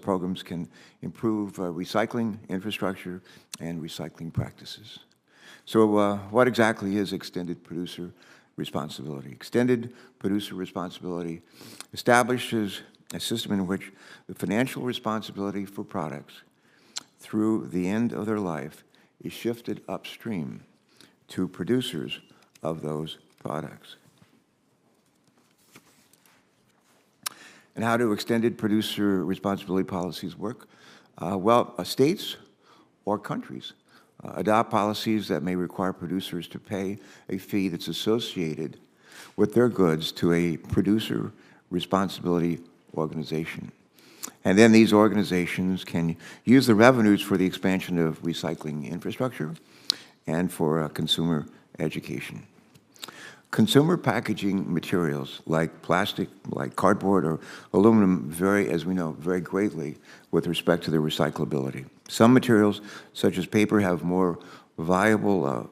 programs can improve recycling infrastructure and recycling practices. So what exactly is extended producer responsibility? Extended producer responsibility establishes a system in which the financial responsibility for products through the end of their life is shifted upstream to producers of those products. And how do extended producer responsibility policies work? States or countries adopt policies that may require producers to pay a fee that's associated with their goods to a producer responsibility organization. And then these organizations can use the revenues for the expansion of recycling infrastructure and for consumer education. Consumer packaging materials like plastic, like cardboard or aluminum vary, as we know, very greatly with respect to their recyclability. Some materials, such as paper, have more viable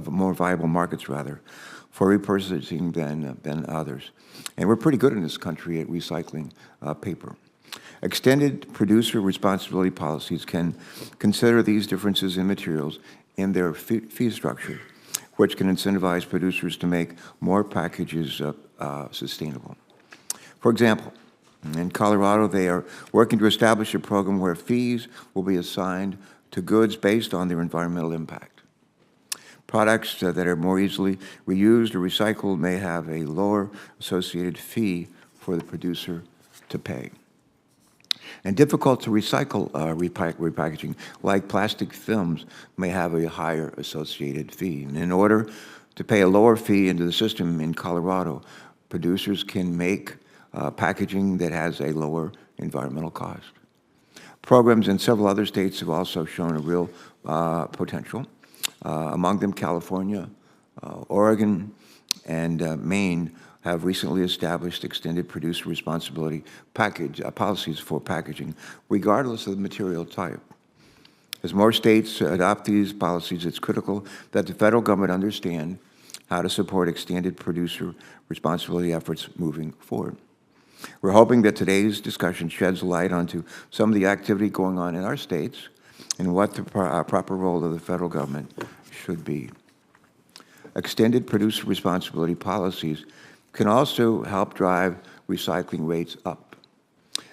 more viable markets, rather, for repurposing than others. And we're pretty good in this country at recycling paper. Extended producer responsibility policies can consider these differences in materials in their fee structure, which can incentivize producers to make more packages sustainable. For example, in Colorado, they are working to establish a program where fees will be assigned to goods based on their environmental impact. Products that are more easily reused or recycled may have a lower associated fee for the producer to pay. And difficult to recycle repackaging, like plastic films, may have a higher associated fee. And in order to pay a lower fee into the system in Colorado, producers can make packaging that has a lower environmental cost. Programs in several other states have also shown a real potential. Among them, California, Oregon, and Maine have recently established extended producer responsibility policies for packaging, regardless of the material type. As more states adopt these policies, it's critical that the federal government understand how to support extended producer responsibility efforts moving forward. We're hoping that today's discussion sheds light onto some of the activity going on in our states and what the proper role of the federal government should be. Extended producer responsibility policies can also help drive recycling rates up,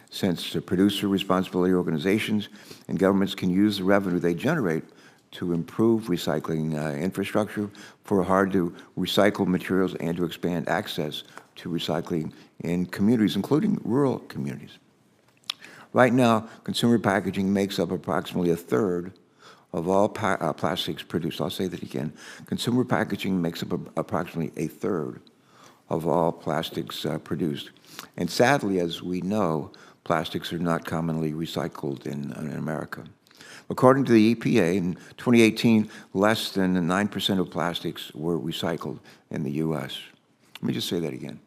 since the producer responsibility organizations and governments can use the revenue they generate to improve recycling infrastructure for hard-to-recycle materials and to expand access to recycling in communities, including rural communities. Right now, consumer packaging makes up approximately a third of all plastics produced. I'll say that again. Consumer packaging makes up approximately a third of all plastics produced. And sadly, as we know, plastics are not commonly recycled in America. According to the EPA, in 2018, less than 9% of plastics were recycled in the U.S. Let me just say that again.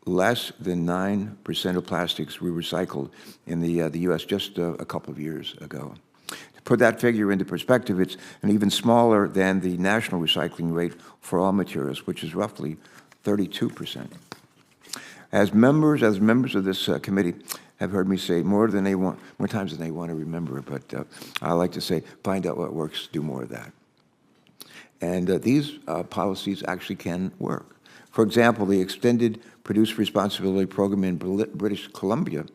Less than 9% of plastics were recycled in the U.S. just a couple of years ago. To put that figure into perspective, it's an even smaller than the national recycling rate for all materials, which is roughly 32%. As members of this committee have heard me say more times than they want to remember, but I like to say, find out what works, do more of that. And these policies actually can work. For example, the Extended Producer Responsibility Program in British Columbia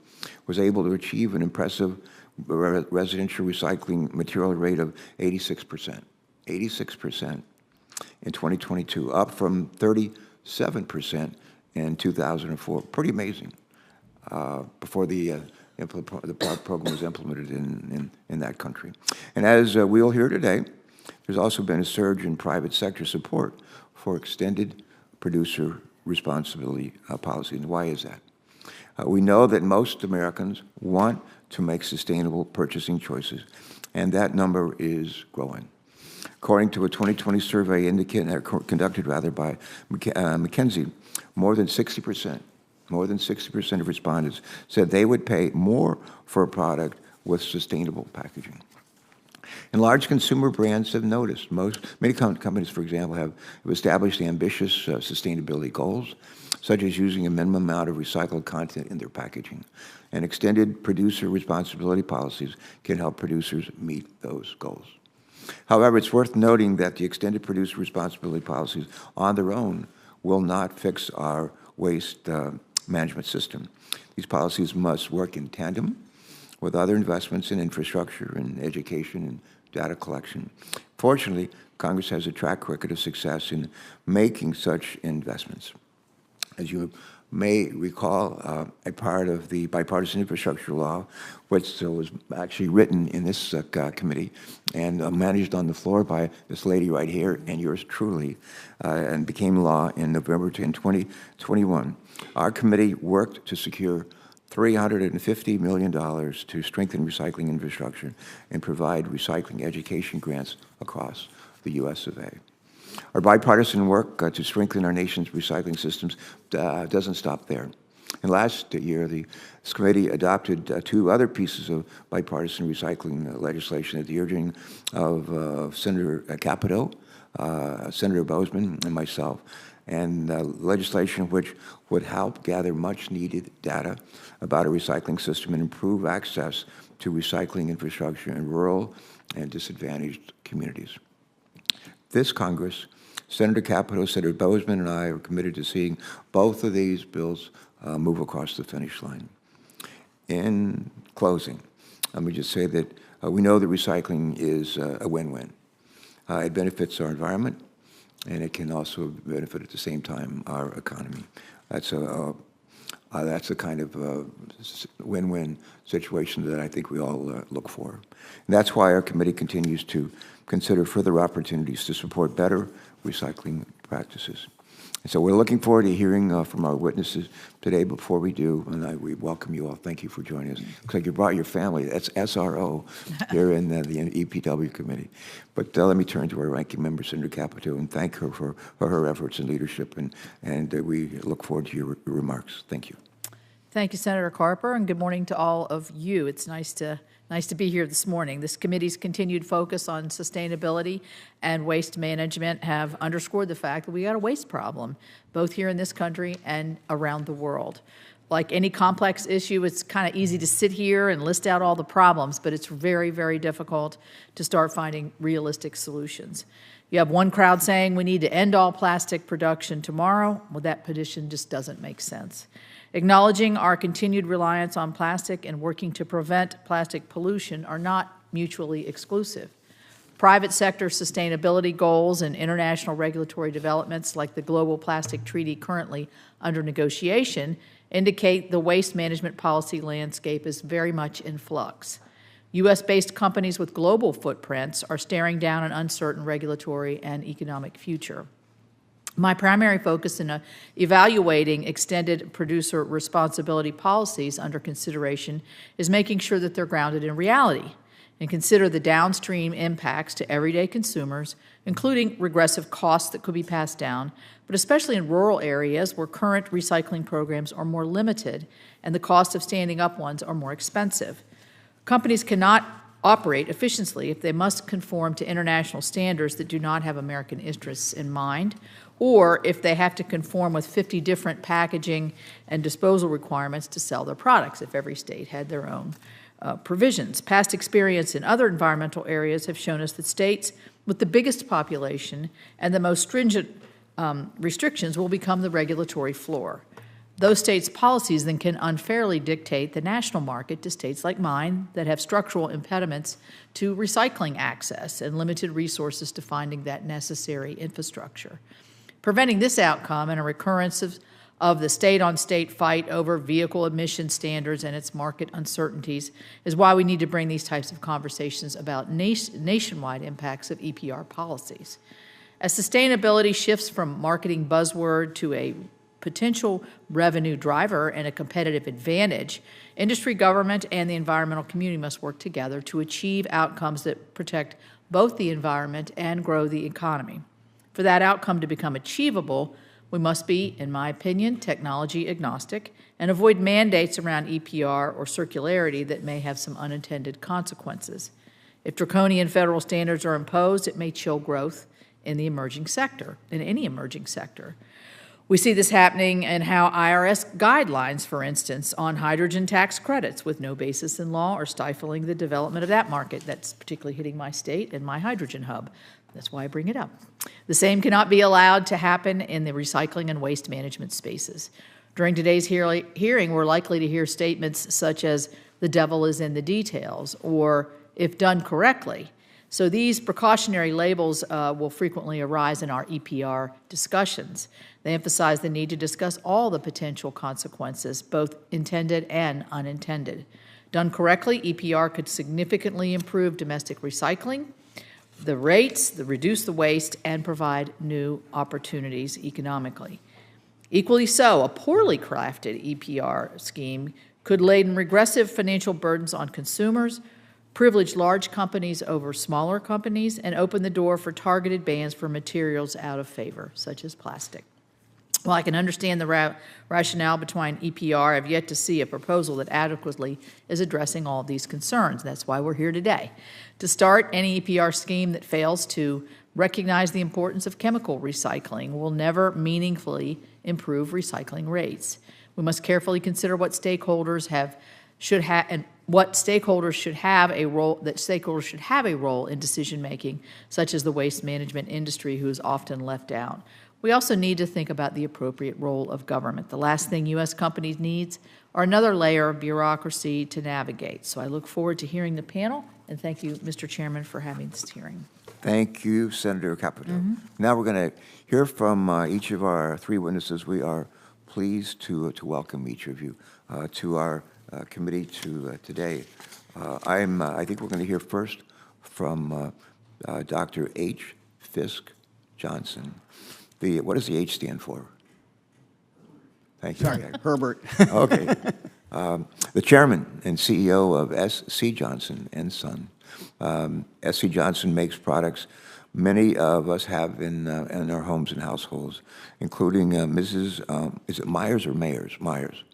was able to achieve an impressive residential recycling material rate of 86%. 86% in 2022, up from 37% in 2004. Pretty amazing. Before the program was implemented in that country. And as we'll hear today, there's also been a surge in private sector support for extended producer responsibility policy. And why is that? We know that most Americans want to make sustainable purchasing choices, and that number is growing. According to a 2020 survey conducted by McKinsey, more than 60% of respondents said they would pay more for a product with sustainable packaging. And large consumer brands have noticed. Many companies, for example, have established ambitious sustainability goals. such as using a minimum amount of recycled content in their packaging. And extended producer responsibility policies can help producers meet those goals. However, it's worth noting that the extended producer responsibility policies on their own will not fix our waste management system. These policies must work in tandem with other investments in infrastructure and education and data collection. Fortunately, Congress has a track record of success in making such investments. As you may recall, a part of the bipartisan infrastructure law, which was actually written in this committee and managed on the floor by this lady right here and yours truly, and became law in November 10, 2021. Our committee worked to secure $350 million to strengthen recycling infrastructure and provide recycling education grants across the U.S. of A. Our bipartisan work to strengthen our nation's recycling systems doesn't stop there. And last year, this committee adopted two other pieces of bipartisan recycling legislation at the urging of Senator Capito, Senator Bozeman, and myself, and legislation which would help gather much-needed data about a recycling system and improve access to recycling infrastructure in rural and disadvantaged communities. This Congress, Senator Capito, Senator Bozeman, and I are committed to seeing both of these bills move across the finish line. In closing, let me just say that we know that recycling is a win-win. It benefits our environment, and it can also benefit at the same time our economy. That's the kind of win-win situation that I think we all look for. And that's why our committee continues to consider further opportunities to support better recycling practices. And so we're looking forward to hearing from our witnesses today. Before we do, and we welcome you all. Thank you for joining us. Looks like you brought your family. That's SRO here in the EPW committee. But let me turn to our ranking member, Senator Capito, and thank her for her efforts and leadership. And we look forward to your remarks. Thank you. Thank you, Senator Carper, and good morning to all of you. It's nice to be here this morning. This committee's continued focus on sustainability and waste management have underscored the fact that we got a waste problem, both here in this country and around the world. Like any complex issue, it's kind of easy to sit here and list out all the problems, but it's very, very difficult to start finding realistic solutions. You have one crowd saying we need to end all plastic production tomorrow. Well, that petition just doesn't make sense. Acknowledging our continued reliance on plastic and working to prevent plastic pollution are not mutually exclusive. Private sector sustainability goals and international regulatory developments like the Global Plastic Treaty currently under negotiation indicate the waste management policy landscape is very much in flux. U.S.-based companies with global footprints are staring down an uncertain regulatory and economic future. My primary focus in evaluating extended producer responsibility policies under consideration is making sure that they're grounded in reality and consider the downstream impacts to everyday consumers, including regressive costs that could be passed down, but especially in rural areas where current recycling programs are more limited and the cost of standing up ones are more expensive. Companies cannot operate efficiently if they must conform to international standards that do not have American interests in mind, or if they have to conform with 50 different packaging and disposal requirements to sell their products, if every state had their own provisions. Past experience in other environmental areas have shown us that states with the biggest population and the most stringent restrictions will become the regulatory floor. Those states' policies then can unfairly dictate the national market to states like mine that have structural impediments to recycling access and limited resources to finding that necessary infrastructure. Preventing this outcome and a recurrence of the state-on-state fight over vehicle emission standards and its market uncertainties is why we need to bring these types of conversations about nationwide impacts of EPR policies. As sustainability shifts from marketing buzzword to a potential revenue driver and a competitive advantage, industry, government, and the environmental community must work together to achieve outcomes that protect both the environment and grow the economy. For that outcome to become achievable, we must be, in my opinion, technology agnostic and avoid mandates around EPR or circularity that may have some unintended consequences. If draconian federal standards are imposed, it may chill growth in the emerging sector, in any emerging sector. We see this happening in how IRS guidelines, for instance, on hydrogen tax credits with no basis in law are stifling the development of that market. That's particularly hitting my state and my hydrogen hub. That's why I bring it up. The same cannot be allowed to happen in the recycling and waste management spaces. During today's hearing, we're likely to hear statements such as, "the devil is in the details," or "if done correctly." So these precautionary labels will frequently arise in our EPR discussions. They emphasize the need to discuss all the potential consequences, both intended and unintended. Done correctly, EPR could significantly improve domestic recycling, the rates, reduce the waste, and provide new opportunities economically. Equally so, a poorly crafted EPR scheme could laden regressive financial burdens on consumers, privilege large companies over smaller companies, and open the door for targeted bans for materials out of favor, such as plastic. While I can understand the rationale behind EPR, I've yet to see a proposal that adequately is addressing all of these concerns. That's why we're here today. To start, any EPR scheme that fails to recognize the importance of chemical recycling will never meaningfully improve recycling rates. We must carefully consider what stakeholders should have a role in decision making, such as the waste management industry, who is often left out. We also need to think about the appropriate role of government. The last thing U.S. companies need are another layer of bureaucracy to navigate. So I look forward to hearing the panel, and thank you, Mr. Chairman, for having this hearing. Thank you, Senator Capito. Now we're going to hear from each of our three witnesses. We are pleased to welcome each of you to our committee today. I think we're going to hear first from Dr. H. Fisk Johnson. What does the H stand for? Thank you. Sorry, Herbert. Okay. The chairman and CEO of S.C. Johnson & Son. S.C. Johnson makes products many of us have in our homes and households, including Mrs. Is it Myers or Mayers? Myers.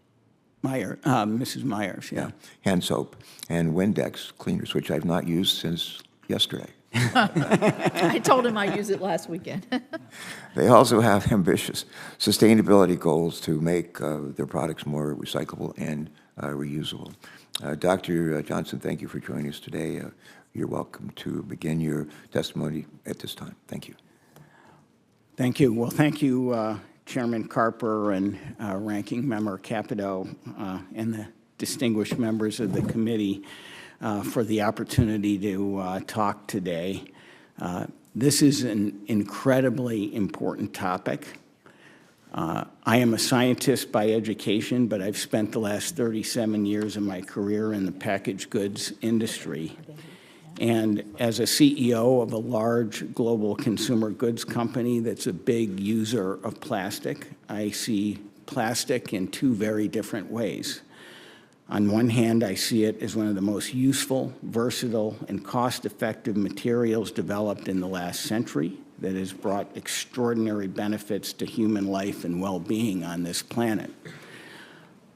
Mrs. Myers, yeah. Hand soap and Windex cleaners, which I've not used since yesterday. I told him I used it last weekend. They also have ambitious sustainability goals to make their products more recyclable and reusable. Dr. Johnson, thank you for joining us today. You're welcome to begin your testimony at this time. Thank you. Thank you. Well, thank you, Chairman Carper and Ranking Member Capito and the distinguished members of the committee for the opportunity to talk today. This is an incredibly important topic. I am a scientist by education, but I've spent the last 37 years of my career in the packaged goods industry. And as a CEO of a large global consumer goods company that's a big user of plastic, I see plastic in two very different ways. On one hand, I see it as one of the most useful, versatile, and cost-effective materials developed in the last century that has brought extraordinary benefits to human life and well-being on this planet.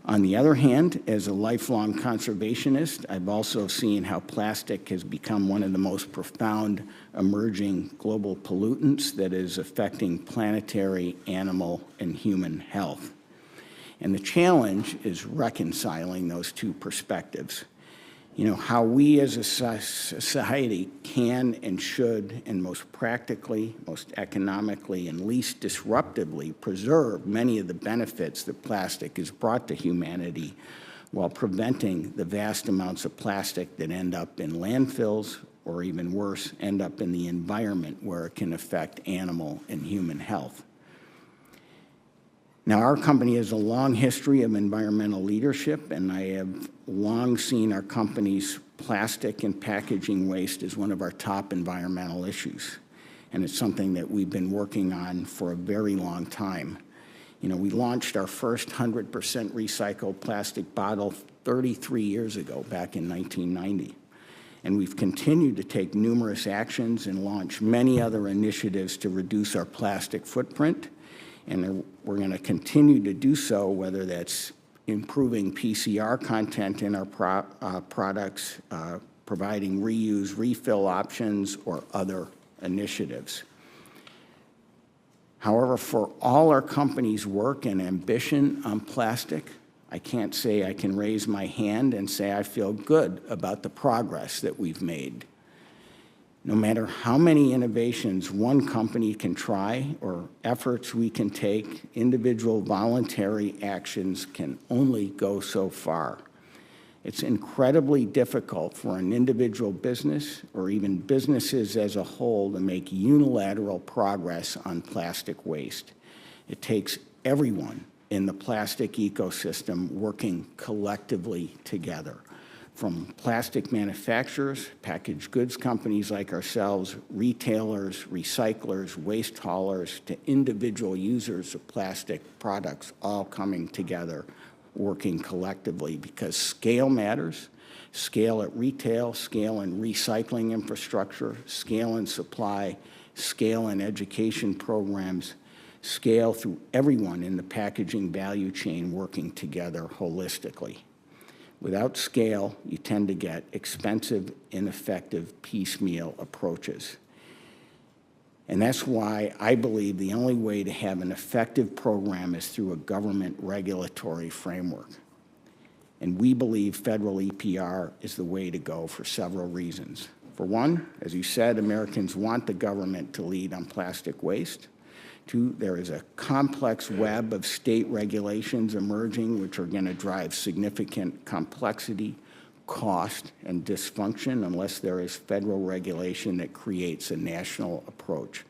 On the other hand, as a lifelong conservationist, I've also seen how plastic has become one of the most profound emerging global pollutants that is affecting planetary, animal, and human health. And the challenge is reconciling those two perspectives. You know, how we as a society can and should and most practically, most economically, and least disruptively preserve many of the benefits that plastic has brought to humanity while preventing the vast amounts of plastic that end up in landfills or even worse, end up in the environment where it can affect animal and human health. Now, our company has a long history of environmental leadership, and I have long seen our company's plastic and packaging waste as one of our top environmental issues. And it's something that we've been working on for a very long time. You know, we launched our first 100% recycled plastic bottle 33 years ago, back in 1990. And we've continued to take numerous actions and launch many other initiatives to reduce our plastic footprint. And we're going to continue to do so, whether that's improving PCR content in our products, providing reuse, refill options, or other initiatives. However, for all our company's work and ambition on plastic, I can't say I can raise my hand and say I feel good about the progress that we've made. No matter how many innovations one company can try or efforts we can take, individual voluntary actions can only go so far. It's incredibly difficult for an individual business or even businesses as a whole to make unilateral progress on plastic waste. It takes everyone in the plastic ecosystem working collectively together, from plastic manufacturers, packaged goods companies like ourselves, retailers, recyclers, waste haulers, to individual users of plastic products, all coming together, working collectively, because scale matters. Scale at retail, scale in recycling infrastructure, scale in supply, scale in education programs, scale through everyone in the packaging value chain working together holistically. Without scale, you tend to get expensive, ineffective, piecemeal approaches. And that's why I believe the only way to have an effective program is through a government regulatory framework. And we believe federal EPR is the way to go for several reasons. For one, as you said, Americans want the government to lead on plastic waste. Two, there is a complex web of state regulations emerging which are going to drive significant complexity, cost, and dysfunction unless there is federal regulation that creates a national approach.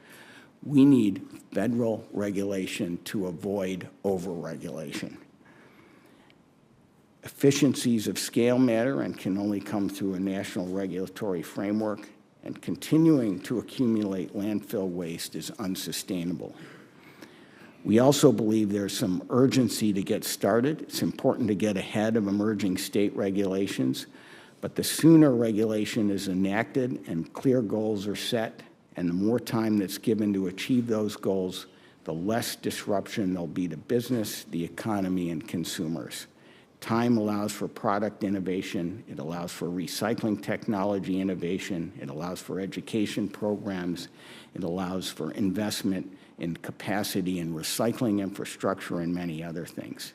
We need federal regulation to avoid over-regulation. Efficiencies of scale matter and can only come through a national regulatory framework, and continuing to accumulate landfill waste is unsustainable. We also believe there's some urgency to get started. It's important to get ahead of emerging state regulations, but the sooner regulation is enacted and clear goals are set, and the more time that's given to achieve those goals, the less disruption there'll be to business, the economy, and consumers. Time allows for product innovation. It allows for recycling technology innovation. It allows for education programs. It allows for investment in capacity and recycling infrastructure and many other things.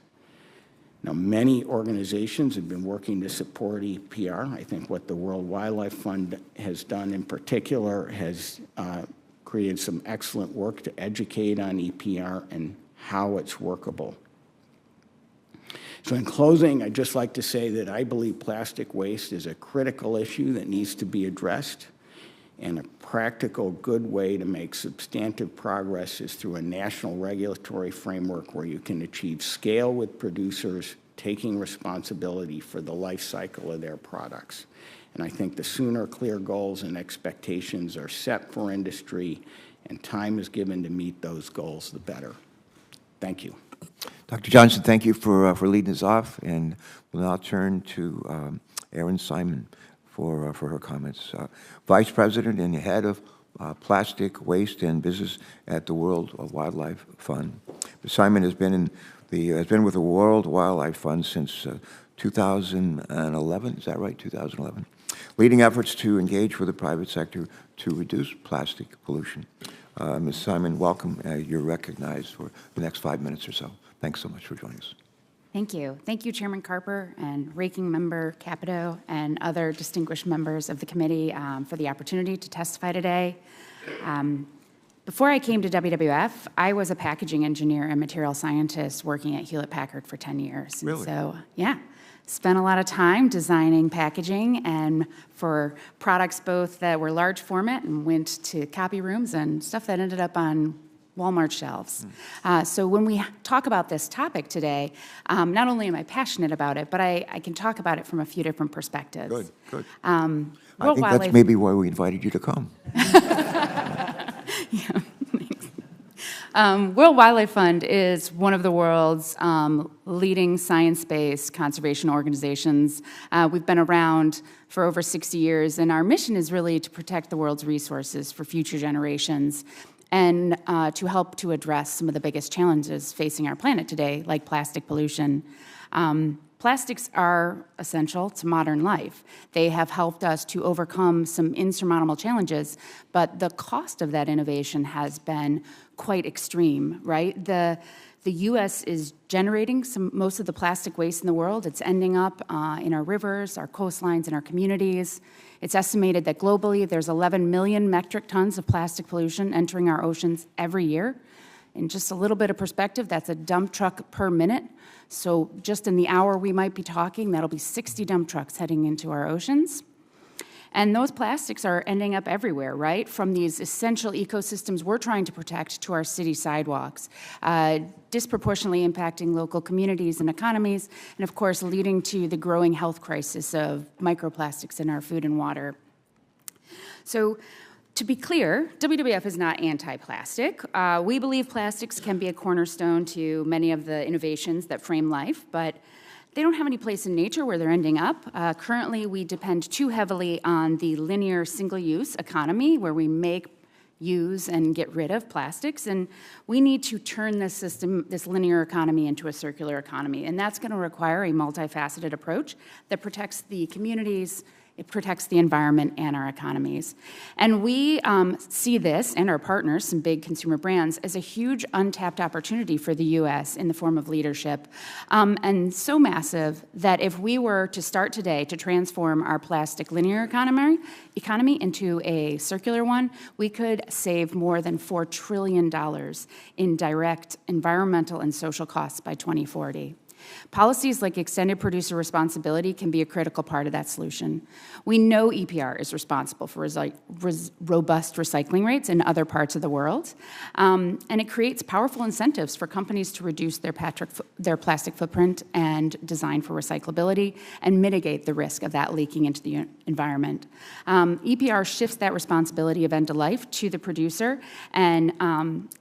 Now, many organizations have been working to support EPR. I think what the World Wildlife Fund has done in particular has created some excellent work to educate on EPR and how it's workable. So in closing, I'd just like to say that I believe plastic waste is a critical issue that needs to be addressed, and a practical, good way to make substantive progress is through a national regulatory framework where you can achieve scale with producers taking responsibility for the life cycle of their products. And I think the sooner clear goals and expectations are set for industry and time is given to meet those goals, the better. Thank you. Dr. Johnson, thank you for leading us off, and we'll now turn to Erin Simon for her comments. Vice President and head of plastic waste and business at the World Wildlife Fund. Ms. Simon has been with the World Wildlife Fund since 2011. Is that right? 2011. Leading efforts to engage with the private sector to reduce plastic pollution. Ms. Simon, welcome. You're recognized for the next 5 minutes or so. Thanks so much for joining us. Thank you. Thank you, Chairman Carper and Ranking Member Capito and other distinguished members of the committee for the opportunity to testify today. Before I came to WWF, I was a packaging engineer and material scientist working at Hewlett-Packard for 10 years. Really? So, yeah, spent a lot of time designing packaging and for products both that were large format and went to copy rooms and stuff that ended up on Walmart shelves. So when we talk about this topic today, not only am I passionate about it, but I can talk about it from a few different perspectives. Good, good. World I think Wildlife, that's maybe why we invited you to come. yeah, thanks. World Wildlife Fund is one of the world's leading science-based conservation organizations. We've been around for over 60 years, and our mission is really to protect the world's resources for future generations and to help to address some of the biggest challenges facing our planet today, like plastic pollution. Plastics are essential to modern life. They have helped us to overcome some insurmountable challenges, but the cost of that innovation has been quite extreme, right? The U.S. is generating most of the plastic waste in the world. It's ending up in our rivers, our coastlines, and our communities. It's estimated that globally there's 11 million metric tons of plastic pollution entering our oceans every year. In just a little bit of perspective, that's a dump truck per minute. So just in the hour we might be talking, that'll be 60 dump trucks heading into our oceans. And those plastics are ending up everywhere, right? From these essential ecosystems we're trying to protect to our city sidewalks, disproportionately impacting local communities and economies, and of course leading to the growing health crisis of microplastics in our food and water. So, to be clear, WWF is not anti-plastic. We believe plastics can be a cornerstone to many of the innovations that frame life, but they don't have any place in nature where they're ending up. Currently, we depend too heavily on the linear single-use economy, where we make, use, and get rid of plastics, and we need to turn this system, this linear economy, into a circular economy, and that's going to require a multifaceted approach that protects the communities, it protects the environment and our economies. And we see this, and our partners, some big consumer brands, as a huge untapped opportunity for the U.S. in the form of leadership, and so massive that if we were to start today to transform our plastic linear economy into a circular one, we could save more than $4 trillion in direct environmental and social costs by 2040. Policies like extended producer responsibility can be a critical part of that solution. We know EPR is responsible for robust recycling rates in other parts of the world, and it creates powerful incentives for companies to reduce their plastic footprint and design for recyclability and mitigate the risk of that leaking into the environment. EPR shifts that responsibility of end of life to the producer, and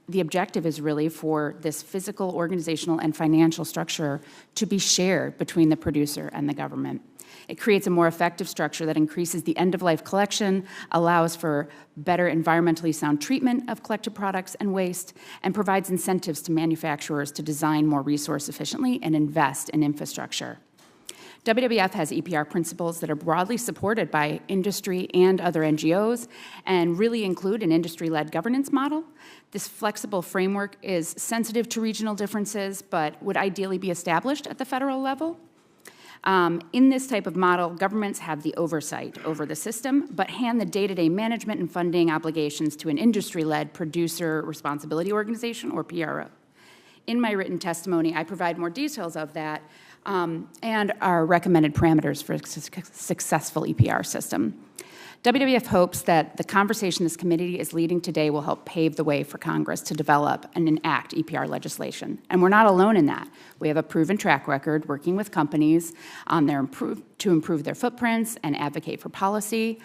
the objective is really for this physical, organizational, and financial structure to be shared between the producer and the government. It creates a more effective structure that increases the end-of-life collection, allows for better environmentally sound treatment of collected products and waste, and provides incentives to manufacturers to design more resource efficiently and invest in infrastructure. WWF has EPR principles that are broadly supported by industry and other NGOs and really include an industry-led governance model. This flexible framework is sensitive to regional differences, but would ideally be established at the federal level. In this type of model, governments have the oversight over the system, but hand the day-to-day management and funding obligations to an industry-led producer responsibility organization, or PRO. In my written testimony, I provide more details of that and our recommended parameters for a successful EPR system. WWF hopes that the conversation this committee is leading today will help pave the way for Congress to develop and enact EPR legislation. And we're not alone in that. We have a proven track record working with companies on to improve their footprints and advocate for policy.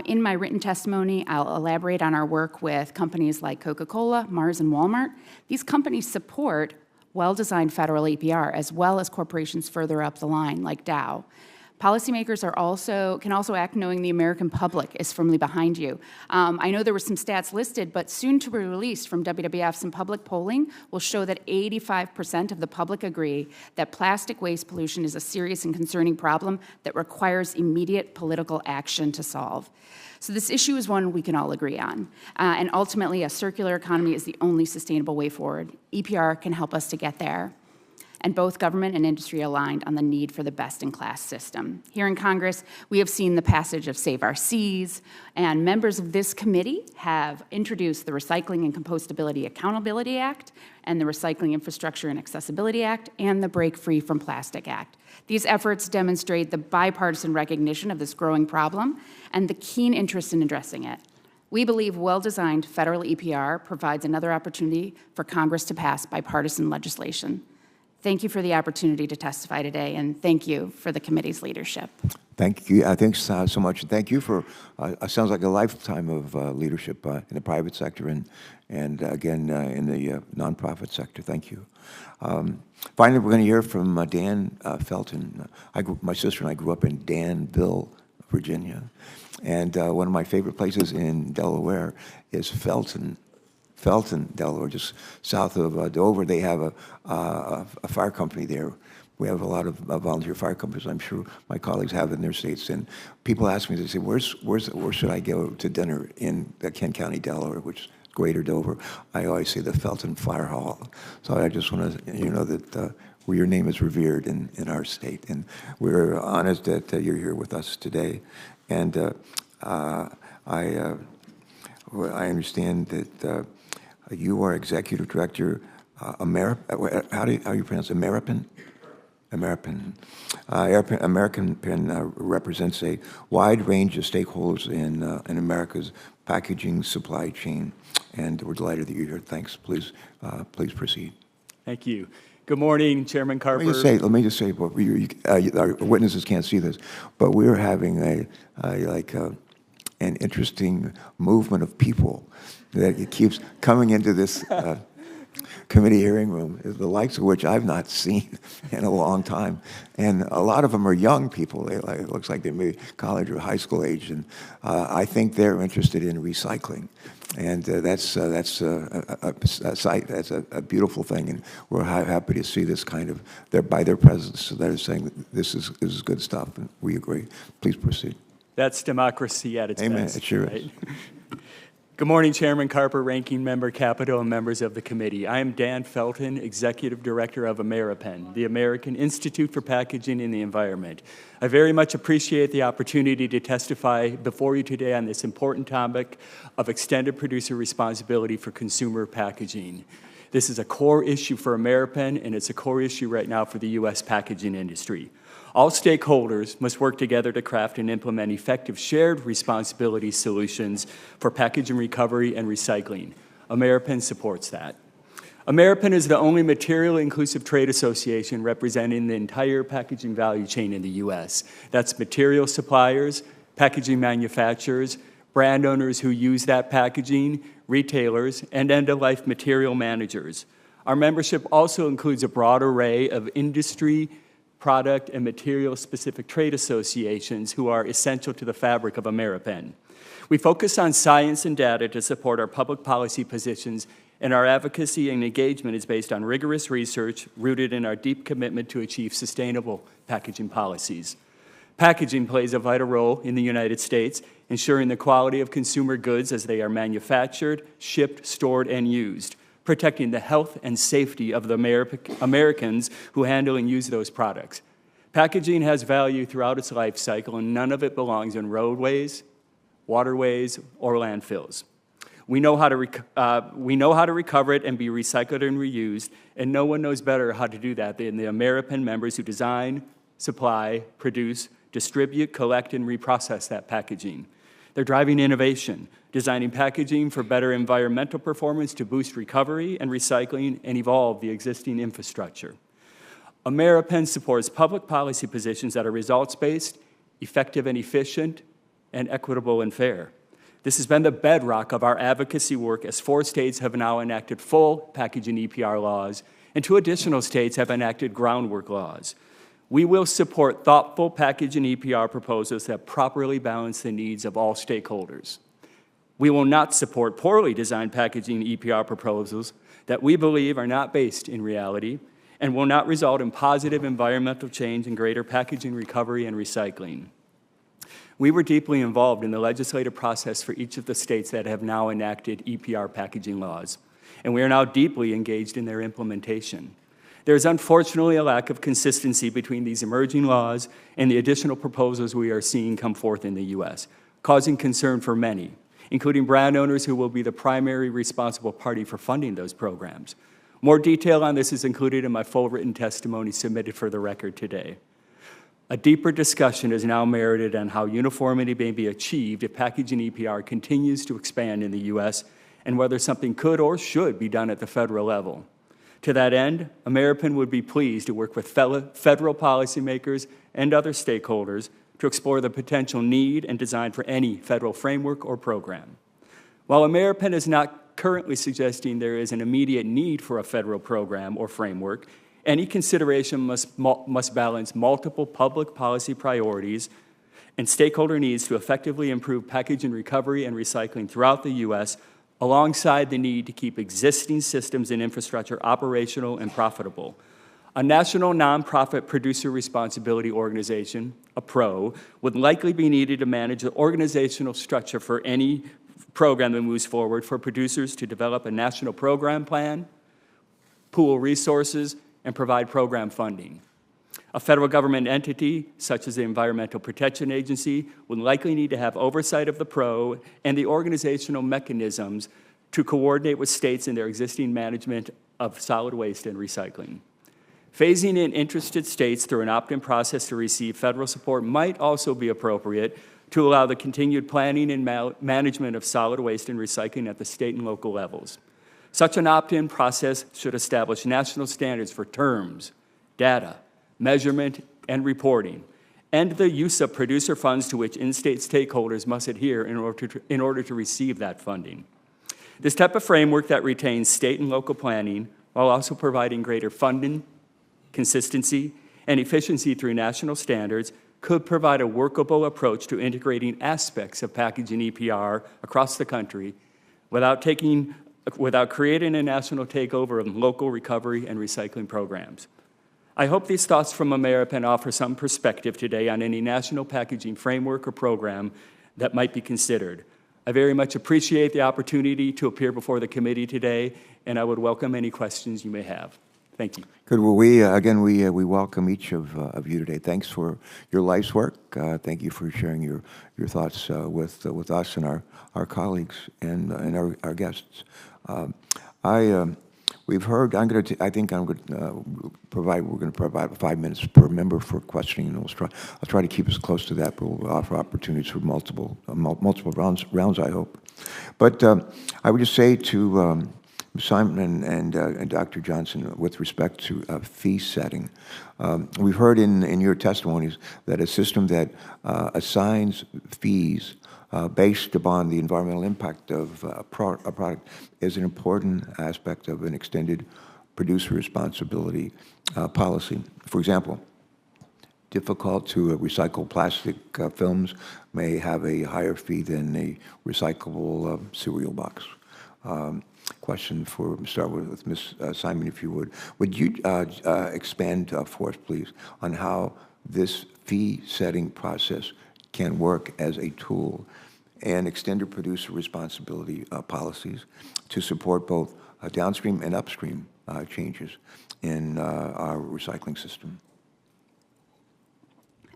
In my written testimony, I'll elaborate on our work with companies like Coca-Cola, Mars, and Walmart. These companies support well-designed federal EPR, as well as corporations further up the line, like Dow. Policymakers can also act knowing the American public is firmly behind you. I know there were some stats listed, but soon to be released from WWF, some public polling will show that 85% of the public agree that plastic waste pollution is a serious and concerning problem that requires immediate political action to solve. So this issue is one we can all agree on. And ultimately, a circular economy is the only sustainable way forward. EPR can help us to get there. And both government and industry aligned on the need for the best-in-class system. Here in Congress, we have seen the passage of Save Our Seas, and members of this committee have introduced the Recycling and Compostability Accountability Act, and the Recycling Infrastructure and Accessibility Act, and the Break Free from Plastic Act. These efforts demonstrate the bipartisan recognition of this growing problem and the keen interest in addressing it. We believe well-designed federal EPR provides another opportunity for Congress to pass bipartisan legislation. Thank you for the opportunity to testify today, and thank you for the committee's leadership. Thank you. Thanks so much. Thank you for, sounds like a lifetime of leadership in the private sector and again, in the nonprofit sector. Thank you. Finally, we're going to hear from Dan Felton. My sister and I grew up in Danville, Virginia, and one of my favorite places in Delaware is Felton, Delaware, just south of Dover. They have a fire company there, we have a lot of volunteer fire companies. I'm sure my colleagues have in their states. And people ask me, they say, where should I go to dinner in Kent County, Delaware, which is Greater Dover? I always say the Felton Fire Hall. So I just want to, you know, that where your name is revered in our state. And we're honored that you're here with us today. And I understand that you are Executive Director, how do you pronounce it? American represents a wide range of stakeholders in America's packaging supply chain, and we're delighted that you're here. Thanks. Please proceed. Thank you. Good morning, Chairman Carper. Let me just say, our witnesses can't see this, but we're having an interesting movement of people that it keeps coming into this committee hearing room, the likes of which I've not seen in a long time. And a lot of them are young people. It looks like they may be college or high school age. And I think they're interested in recycling. And that's a beautiful thing. And we're happy to see this kind of, by their presence, so they're saying that this is good stuff. And we agree. Please proceed. That's democracy at its Amen. best. It sure right? is. Good morning, Chairman Carper, Ranking Member Capito, and members of the committee. I am Dan Felton, Executive Director of AmeriPen, the American Institute for Packaging and the Environment. I very much appreciate the opportunity to testify before you today on this important topic of extended producer responsibility for consumer packaging. This is a core issue for AmeriPen, and it's a core issue right now for the U.S. packaging industry. All stakeholders must work together to craft and implement effective shared responsibility solutions for packaging recovery and recycling. AmeriPen supports that. AmeriPen is the only material inclusive trade association representing the entire packaging value chain in the U.S. That's material suppliers, packaging manufacturers, brand owners who use that packaging, retailers, and end-of-life material managers. Our membership also includes a broad array of industry, product, and material-specific trade associations who are essential to the fabric of AmeriPen. We focus on science and data to support our public policy positions, and our advocacy and engagement is based on rigorous research rooted in our deep commitment to achieve sustainable packaging policies. Packaging plays a vital role in the United States, ensuring the quality of consumer goods as they are manufactured, shipped, stored, and used, protecting the health and safety of the Americans who handle and use those products. Packaging has value throughout its life cycle, and none of it belongs in roadways, waterways, or landfills. We know how to recover it and be recycled and reused, and no one knows better how to do that than the AmeriPen members who design, supply, produce, distribute, collect, and reprocess that packaging. They're driving innovation, designing packaging for better environmental performance to boost recovery and recycling and evolve the existing infrastructure. AmeriPen supports public policy positions that are results-based, effective and efficient, and equitable and fair. This has been the bedrock of our advocacy work, as 4 states have now enacted full packaging EPR laws, and 2 additional states have enacted groundwork laws. We will support thoughtful packaging EPR proposals that properly balance the needs of all stakeholders. We will not support poorly designed packaging EPR proposals that we believe are not based in reality and will not result in positive environmental change and greater packaging recovery and recycling. We were deeply involved in the legislative process for each of the states that have now enacted EPR packaging laws, and we are now deeply engaged in their implementation. There is unfortunately a lack of consistency between these emerging laws and the additional proposals we are seeing come forth in the U.S., causing concern for many, including brand owners who will be the primary responsible party for funding those programs. More detail on this is included in my full written testimony submitted for the record today. A deeper discussion is now merited on how uniformity may be achieved if packaging EPR continues to expand in the U.S. and whether something could or should be done at the federal level. To that end, AmeriPen would be pleased to work with federal policymakers and other stakeholders to explore the potential need and design for any federal framework or program. While AmeriPen is not currently suggesting there is an immediate need for a federal program or framework, any consideration must balance multiple public policy priorities and stakeholder needs to effectively improve packaging recovery and recycling throughout the U.S., alongside the need to keep existing systems and infrastructure operational and profitable. A national nonprofit producer responsibility organization, a PRO, would likely be needed to manage the organizational structure for any program that moves forward for producers to develop a national program plan, pool resources, and provide program funding. A federal government entity, such as the Environmental Protection Agency, would likely need to have oversight of the PRO and the organizational mechanisms to coordinate with states in their existing management of solid waste and recycling. Phasing in interested states through an opt-in process to receive federal support might also be appropriate to allow the continued planning and management of solid waste and recycling at the state and local levels. Such an opt-in process should establish national standards for terms, data, measurement, and reporting, and the use of producer funds to which in-state stakeholders must adhere in order to receive that funding. This type of framework that retains state and local planning while also providing greater funding, consistency, and efficiency through national standards could provide a workable approach to integrating aspects of packaging EPR across the country without creating a national takeover of local recovery and recycling programs. I hope these thoughts from Ameripen offer some perspective today on any national packaging framework or program that might be considered. I very much appreciate the opportunity to appear before the committee today, and I would welcome any questions you may have. Thank you. Good. Well, we welcome each of you today. Thanks for your life's work. Thank you for sharing your thoughts with us and our colleagues and our guests. We've heard. We're going to provide 5 minutes per member for questioning, and I'll try to keep us close to that. But we'll offer opportunities for multiple rounds. I hope. But I would just say to Simon and Dr. Johnson, with respect to fee setting, we've heard in your testimonies that a system that assigns fees based upon the environmental impact of a product is an important aspect of an extended producer responsibility policy. For example, difficult to recycle plastic films may have a higher fee than a recyclable cereal box. Question start with Ms. Simon, if you would. Would you expand for us, please, on how this fee-setting process can work as a tool and extended producer responsibility policies to support both downstream and upstream changes in our recycling system?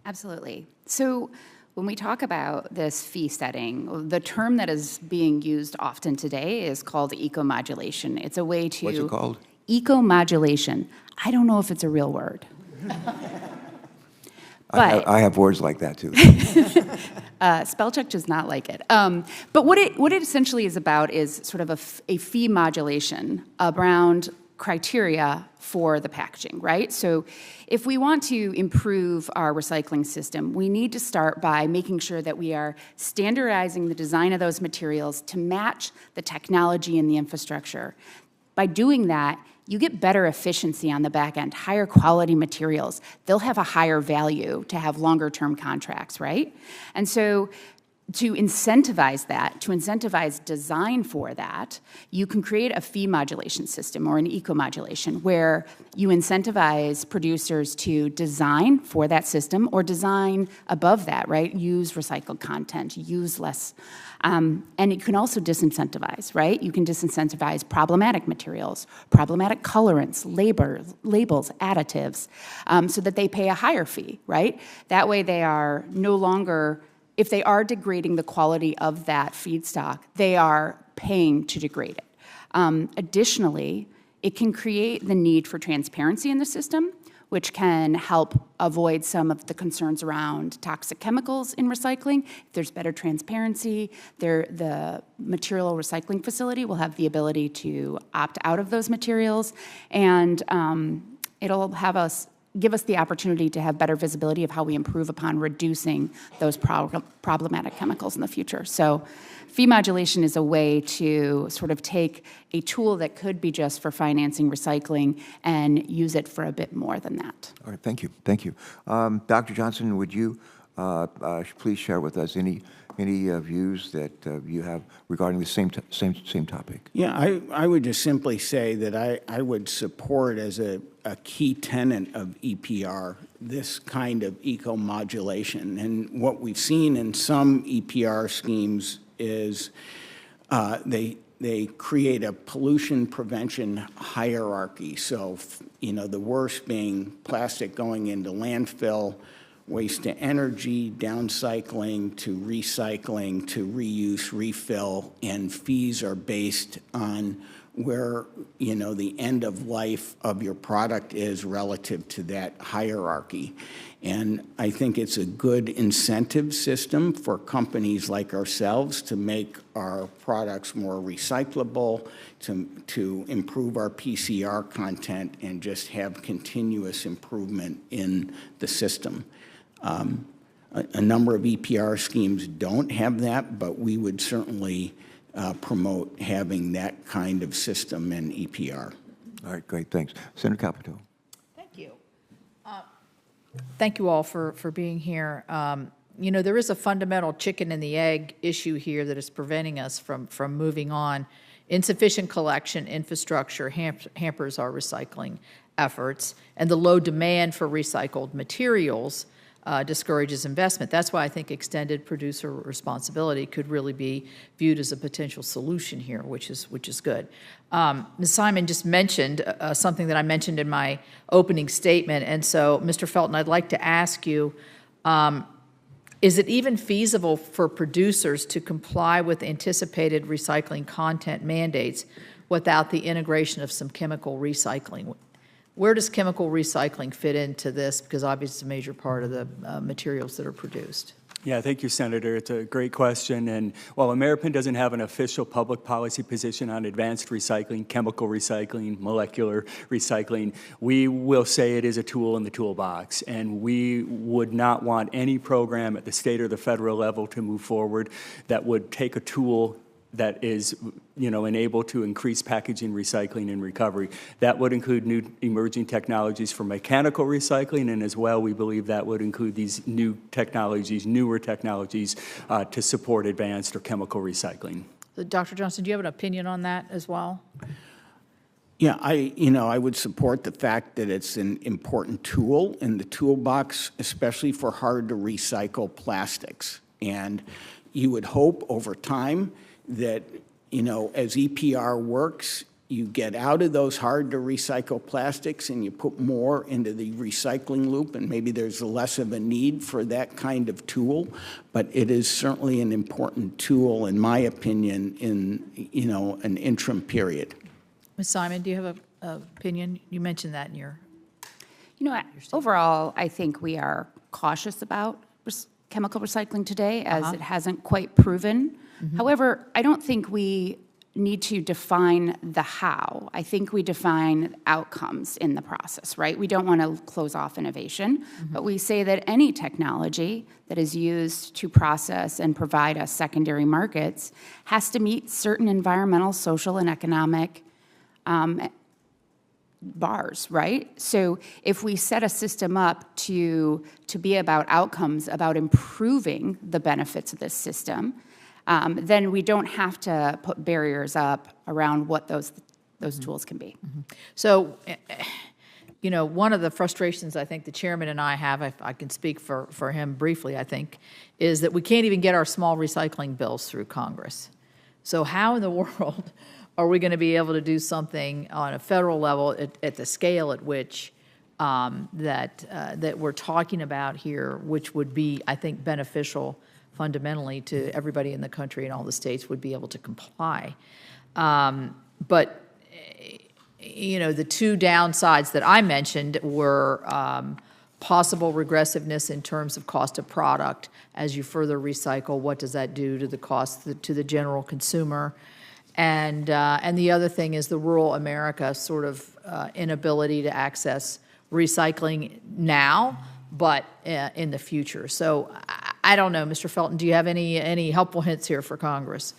Absolutely. So when we talk about this fee setting, the term that is being used often today is called eco-modulation. It's a way to... What's it called? Eco-modulation. I don't know if it's a real word. But I have words like that, too. spell check does not like it. But what it essentially is about is sort of a fee modulation around criteria for the packaging, right? So if we want to improve our recycling system, we need to start by making sure that we are standardizing the design of those materials to match the technology and the infrastructure. By doing that, you get better efficiency on the back end, higher quality materials. They'll have a higher value to have longer term contracts, right? And so to incentivize that, to incentivize design for that, you can create a fee modulation system or an eco-modulation where you incentivize producers to design for that system or design above that, right? Use recycled content, use less. And you can also disincentivize, right? You can disincentivize problematic materials, problematic colorants, labels, additives, so that they pay a higher fee, right? That way they are no longer... If they are degrading the quality of that feedstock, they are paying to degrade it. Additionally, it can create the need for transparency in the system, which can help avoid some of the concerns around toxic chemicals in recycling. If there's better transparency, the material recycling facility will have the ability to opt out of those materials, and it'll give us the opportunity to have better visibility of how we improve upon reducing those problematic chemicals in the future. So fee modulation is a way to sort of take a tool that could be just for financing recycling and use it for a bit more than that. All right, thank you. Thank you. Dr. Johnson, would you Please share with us any views that you have regarding the same topic. Yeah, I would just simply say that I would support as a key tenet of EPR this kind of eco-modulation. And what we've seen in some EPR schemes is they create a pollution prevention hierarchy. So, the worst being plastic going into landfill, waste to energy, downcycling to recycling to reuse, refill, and fees are based on where, the end of life of your product is relative to that hierarchy. And I think it's a good incentive system for companies like ourselves to make our products more recyclable, to improve our PCR content, and just have continuous improvement in the system. A number of EPR schemes don't have that, but we would certainly promote having that kind of system in EPR. All right, great, thanks. Senator Capito. Thank you. Thank you all for being here. There is a fundamental chicken and the egg issue here that is preventing us from moving on. Insufficient collection infrastructure hampers our recycling efforts, and the low demand for recycled materials discourages investment. That's why I think extended producer responsibility could really be viewed as a potential solution here, which is good. Ms. Simon just mentioned something that I mentioned in my opening statement, and so, Mr. Felton, I'd like to ask you, is it even feasible for producers to comply with anticipated recycling content mandates without the integration of some chemical recycling? Where does chemical recycling fit into this? Because obviously it's a major part of the materials that are produced. Yeah, thank you, Senator. It's a great question. And while Ameripan doesn't have an official public policy position on advanced recycling, chemical recycling, molecular recycling, we will say it is a tool in the toolbox. And we would not want any program at the state or the federal level to move forward that would take a tool that is, enabled to increase packaging, recycling, and recovery. That would include new emerging technologies for mechanical recycling, and as well, we believe that would include these newer technologies to support advanced or chemical recycling. So, Dr. Johnson, do you have an opinion on that as well? Yeah, I would support the fact that it's an important tool in the toolbox, especially for hard to recycle plastics. And you would hope over time that, as EPR works, you get out of those hard-to-recycle plastics and you put more into the recycling loop, and maybe there's less of a need for that kind of tool. But it is certainly an important tool, in my opinion, in, an interim period. Ms. Simon, do you have an opinion? You mentioned that in your... Overall, I think we are cautious about chemical recycling today, as it hasn't quite proven. However, I don't think we need to define the how. I think we define outcomes in the process, right? We don't want to close off innovation, but we say that any technology that is used to process and provide us secondary markets has to meet certain environmental, social, and economic bars, right? So if we set a system up to be about outcomes, about improving the benefits of this system, then we don't have to put barriers up around what those tools can be. So, one of the frustrations I think the chairman and I have, if I can speak for him briefly, I think, is that we can't even get our small recycling bills through Congress. So how in the world are we going to be able to do something on a federal level at the scale at which that we're talking about here, which would be, I think, beneficial fundamentally to everybody in the country, and all the states would be able to comply. But the two downsides that I mentioned were possible regressiveness in terms of cost of product. As you further recycle, what does that do to the cost to the general consumer? And the other thing is the rural America sort of inability to access recycling now, but in the future. So I don't know, Mr. Felton, do you have any helpful hints here for Congress?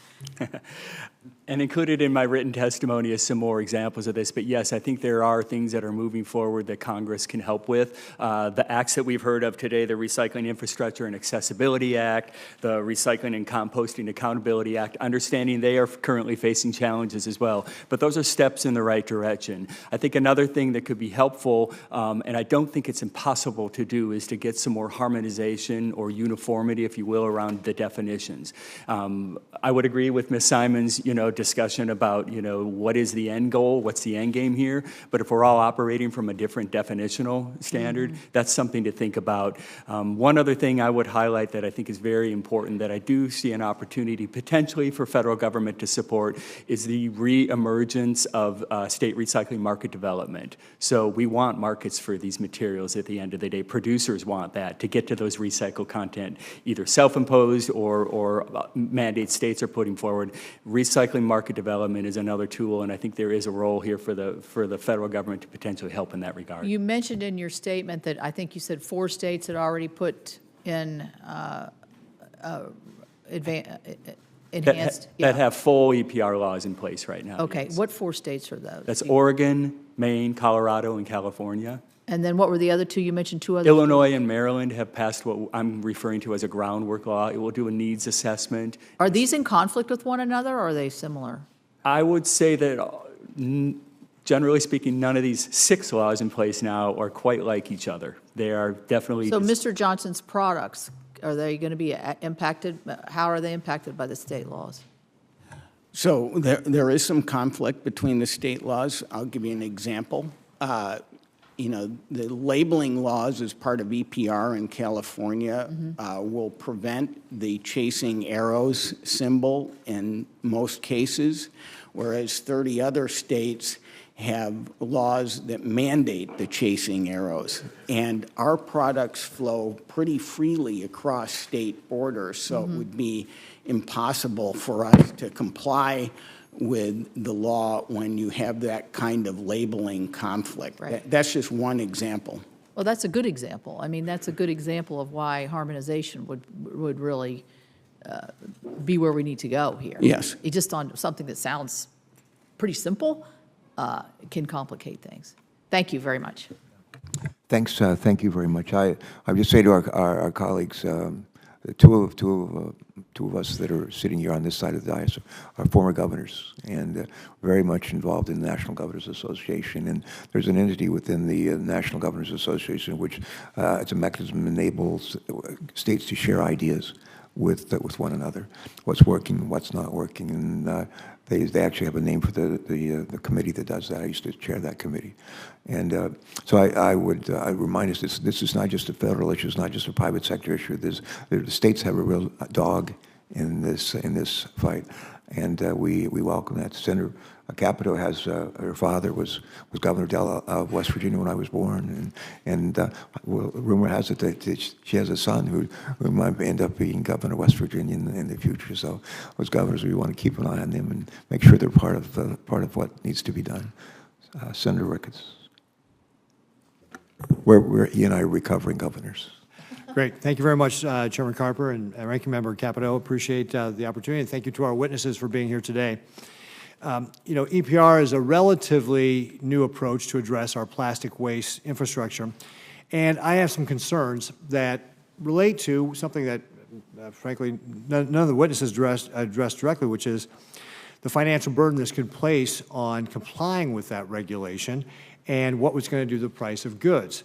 And included in my written testimony is some more examples of this. But yes, I think there are things that are moving forward that Congress can help with. The acts that we've heard of today, the Recycling Infrastructure and Accessibility Act, the Recycling and Composting Accountability Act, understanding they are currently facing challenges as well. But those are steps in the right direction. I think another thing that could be helpful, and I don't think it's impossible to do, is to get some more harmonization or uniformity, if you will, around the definitions. I would agree with Ms. Simon's, discussion about, what is the end goal, what's the end game here. But if we're all operating from a different definitional standard, that's something to think about. One other thing I would highlight that I think is very important, that I do see an opportunity potentially for federal government to support, is the re-emergence of state recycling market development. So we want markets for these materials at the end of the day. Producers want that to get to those recycled content, either self-imposed or mandates states are putting forward. Recycling market development is another tool, and I think there is a role here for the federal government to potentially help in that regard. You mentioned in your statement that I think you said 4 states had already put in enhanced. That have full EPR laws in place right now. Okay, yes. what 4 states are those? That's Oregon, Maine, Colorado, and California. And then what were the other 2? You mentioned 2 others. Illinois and Maryland have passed what I'm referring to as a groundwork law. It will do a needs assessment. Are these in conflict with one another, or are they similar? I would say that, generally speaking, none of these 6 laws in place now are quite like each other. They are definitely... So Mr. Johnson's products, are they going to be impacted? How are they impacted by the state laws? So there is some conflict between the state laws. I'll give you an example. The labeling laws as part of EPR in California will prevent the chasing arrows symbol in most cases, whereas 30 other states have laws that mandate the chasing arrows. And our products flow pretty freely across state borders, so it would be impossible for us to comply with the law when you have that kind of labeling conflict. Right. That's just one example. Well, that's a good example. I mean, that's a good example of why harmonization would really be where we need to go here. Yes. It just on something that sounds pretty simple can complicate things. Thank you very much. Thanks. Thank you very much. I would just say to our colleagues, two of us that are sitting here on this side of the dais are former governors and very much involved in the National Governors Association. And there's an entity within the National Governors Association which it's a mechanism that enables states to share ideas with one another, what's working, what's not working, and they actually have a name for the committee that does that. I used to chair that committee, and so I would remind us this is not just a federal issue, it's not just a private sector issue. The states have a real dog in this fight, and we welcome that. Senator Capito has her father was Governor of West Virginia when I was born, and rumor has it that she has a son who might end up being Governor of West Virginia in the future. So, as governors, we want to keep an eye on them and make sure they're part of what needs to be done. Senator Ricketts, he and I are recovering governors. Great. Thank you very much, Chairman Carper and Ranking Member Capito. Appreciate the opportunity, and thank you to our witnesses for being here today. EPR is a relatively new approach to address our plastic waste infrastructure, and I have some concerns that relate to something that, frankly, none of the witnesses addressed directly, which is the financial burden this could place on complying with that regulation and what was going to do to the price of goods.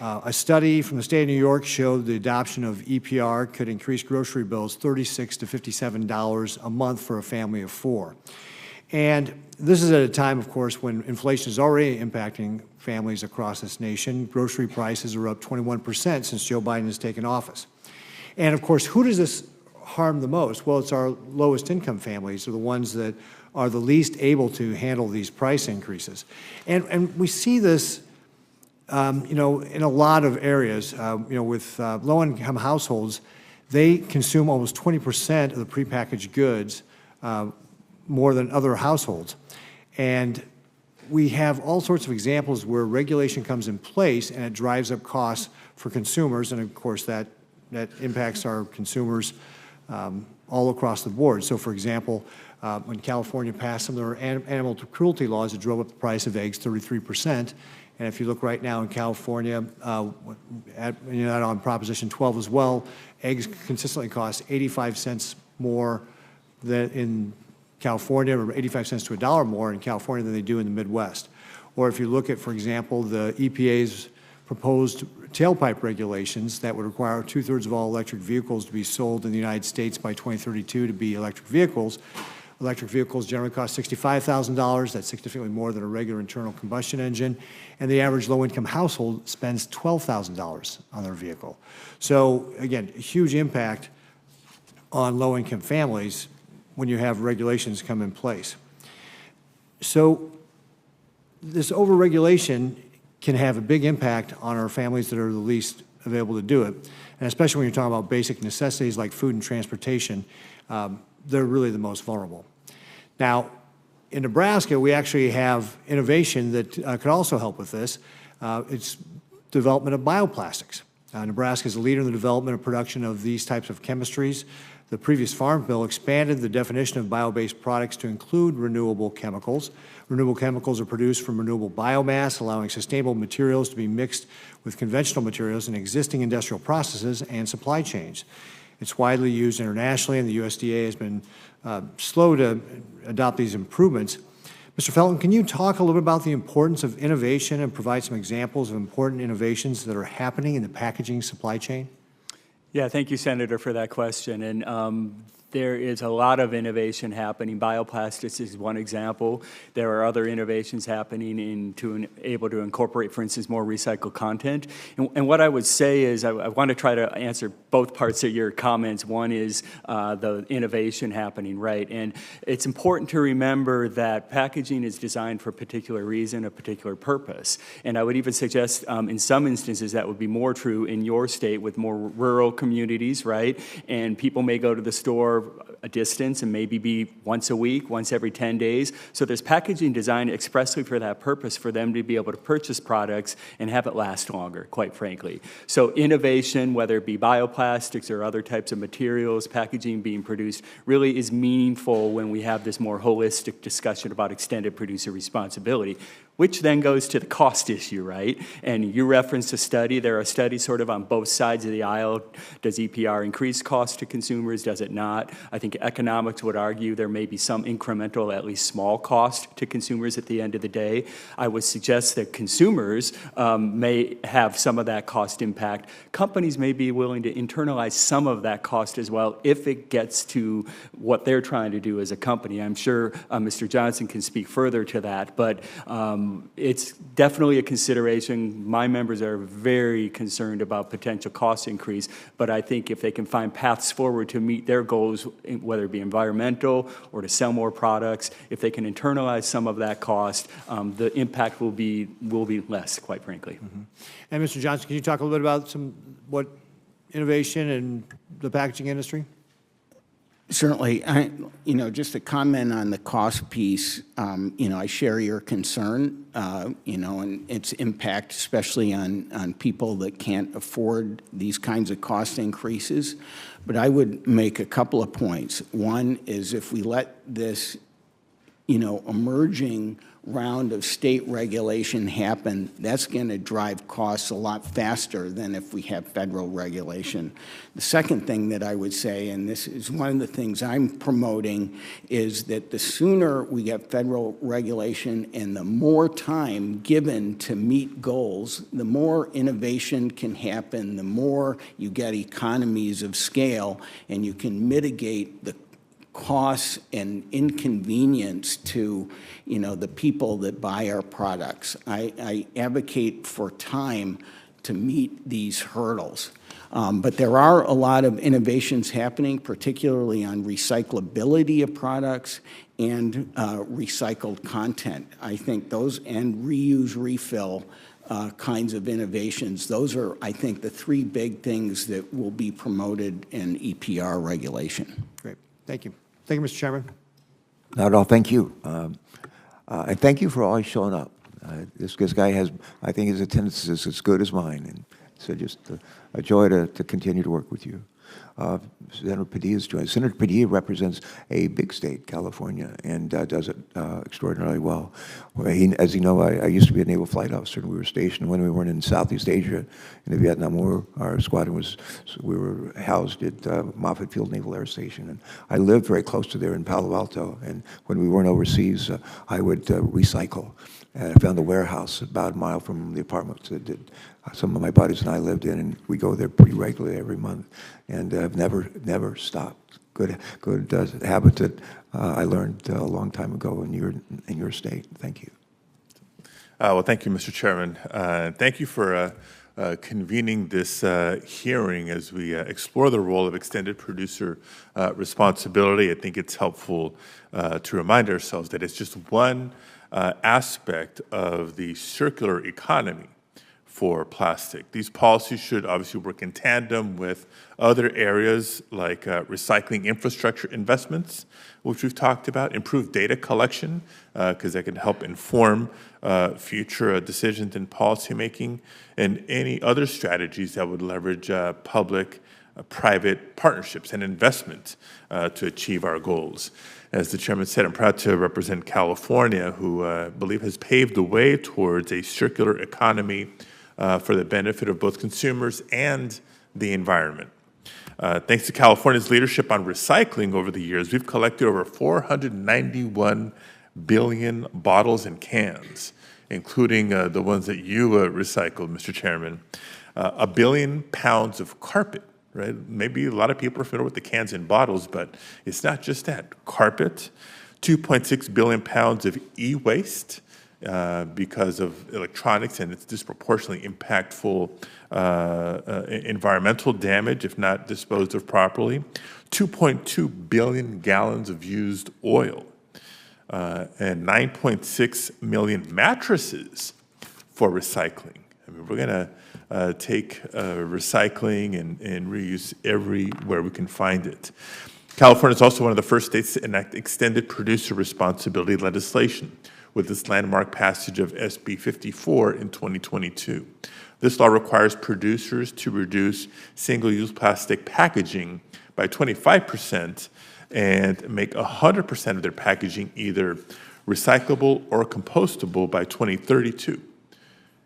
A study from the state of New York showed the adoption of EPR could increase grocery bills $36 to $57 a month for a family of 4. And this is at a time, of course, when inflation is already impacting families across this nation. Grocery prices are up 21% since Joe Biden has taken office. And, of course, who does this harm the most? Well, it's our lowest income families, are the ones that are the least able to handle these price increases. And we see this, in a lot of areas. With low-income households, they consume almost 20% of the prepackaged goods more than other households. And we have all sorts of examples where regulation comes in place and it drives up costs for consumers, and of course that impacts our consumers all across the board. So, for example, when California passed some of their animal cruelty laws, it drove up the price of eggs 33%. And if you look right now in California, on Proposition 12 as well, eggs consistently cost 85 cents more than in California, or 85 cents to $1 more in California than they do in the Midwest. Or if you look at, for example, the EPA's proposed tailpipe regulations that would require 2/3 of all electric vehicles to be sold in the United States by 2032 to be electric vehicles. Electric vehicles generally cost $65,000. That's significantly more than a regular internal combustion engine. And the average low-income household spends $12,000 on their vehicle. So, again, a huge impact on low-income families when you have regulations come in place. So this overregulation can have a big impact on our families that are the least available to do it. And especially when you're talking about basic necessities like food and transportation, they're really the most vulnerable. Now, in Nebraska, we actually have innovation that could also help with this. It's development of bioplastics. Nebraska is a leader in the development and production of these types of chemistries. The previous Farm Bill expanded the definition of bio-based products to include renewable chemicals. Renewable chemicals are produced from renewable biomass, allowing sustainable materials to be mixed with conventional materials in existing industrial processes and supply chains. It's widely used internationally, and the USDA has been slow to adopt these improvements. Mr. Felton, can you talk a little bit about the importance of innovation and provide some examples of important innovations that are happening in the packaging supply chain? Yeah, thank you, Senator, for that question. And there is a lot of innovation happening. Bioplastics is one example. There are other innovations happening able to incorporate, for instance, more recycled content. And what I would say is I want to try to answer both parts of your comments. One is the innovation happening, right? And it's important to remember that packaging is designed for a particular reason, a particular purpose. And I would even suggest in some instances that would be more true in your state with more rural communities, right? And people may go to the store a distance and maybe be once a week, once every 10 days. So there's packaging designed expressly for that purpose, for them to be able to purchase products and have it last longer, quite frankly. So innovation, whether it be bioplastics or other types of materials, packaging being produced, really is meaningful when we have this more holistic discussion about extended producer responsibility, which then goes to the cost issue, right? And you referenced a study. There are studies sort of on both sides of the aisle. Does EPR increase cost to consumers? Does it not? I think economics would argue there may be some incremental, at least small cost to consumers at the end of the day. I would suggest that consumers may have some of that cost impact. Companies may be willing to internalize some of that cost as well if it gets to what they're trying to do as a company. I'm sure Mr. Johnson can speak further to that, but it's definitely a consideration. My members are very concerned about potential cost increase, but I think if they can find paths forward to meet their goals, whether it be environmental or to sell more products, if they can internalize some of that cost, the impact will be less, quite frankly. Mm-hmm. And Mr. Johnson, can you talk a little bit about what innovation in the packaging industry? Certainly. Just to comment on the cost piece, I share your concern, and its impact, especially on people that can't afford these kinds of cost increases. But I would make a couple of points. One is if we let this, emerging round of state regulation happen, that's going to drive costs a lot faster than if we have federal regulation. The second thing that I would say, and this is one of the things I'm promoting, is that the sooner we get federal regulation and the more time given to meet goals, the more innovation can happen, the more you get economies of scale, and you can mitigate the costs and inconvenience to, the people that buy our products. I advocate for time to meet these hurdles. But there are a lot of innovations happening, particularly on recyclability of products and recycled content. I think those and reuse, refill kinds of innovations, those are, I think, the three big things that will be promoted in EPR regulation. Great. Thank you. Thank you, Mr. Chairman. Not at all. Thank you. And thank you for always showing up. This guy has, I think his attendance is as good as mine. And so just a joy to continue to work with you. Senator Padilla's joined. Senator Padilla represents a big state, California, and does it extraordinarily well. As you know, I used to be a naval flight officer, and we were stationed when we weren't in Southeast Asia in the Vietnam War. Our squadron we were housed at Moffett Field Naval Air Station, and I lived very close to there in Palo Alto. And when we weren't overseas, I would recycle. And I found a warehouse about a mile from the apartment that some of my buddies and I lived in, and we go there pretty regularly every month. And I've never stopped. Good habit that I learned a long time ago in your state. Thank you. Well, thank you, Mr. Chairman. Thank you for convening this hearing as we explore the role of extended producer responsibility. I think it's helpful to remind ourselves that it's just one aspect of the circular economy for plastic. These policies should obviously work in tandem with other areas like recycling infrastructure investments, which we've talked about, improved data collection, because that can help inform future decisions in policymaking, and any other strategies that would leverage public-private partnerships and investment to achieve our goals. As the chairman said, I'm proud to represent California, who I believe has paved the way towards a circular economy for the benefit of both consumers and the environment. Thanks to California's leadership on recycling over the years, we've collected over 491 billion bottles and cans, including the ones that you recycled, Mr. Chairman. 1 billion pounds of carpet, right? Maybe a lot of people are familiar with the cans and bottles, but it's not just that. Carpet, 2.6 billion pounds of e-waste, because of electronics and its disproportionately impactful environmental damage if not disposed of properly, 2.2 billion gallons of used oil, and 9.6 million mattresses for recycling. I mean, we're going to take recycling and reuse everywhere we can find it. California is also one of the first states to enact extended producer responsibility legislation, with this landmark passage of SB 54 in 2022. This law requires producers to reduce single-use plastic packaging by 25% and make 100% of their packaging either recyclable or compostable by 2032.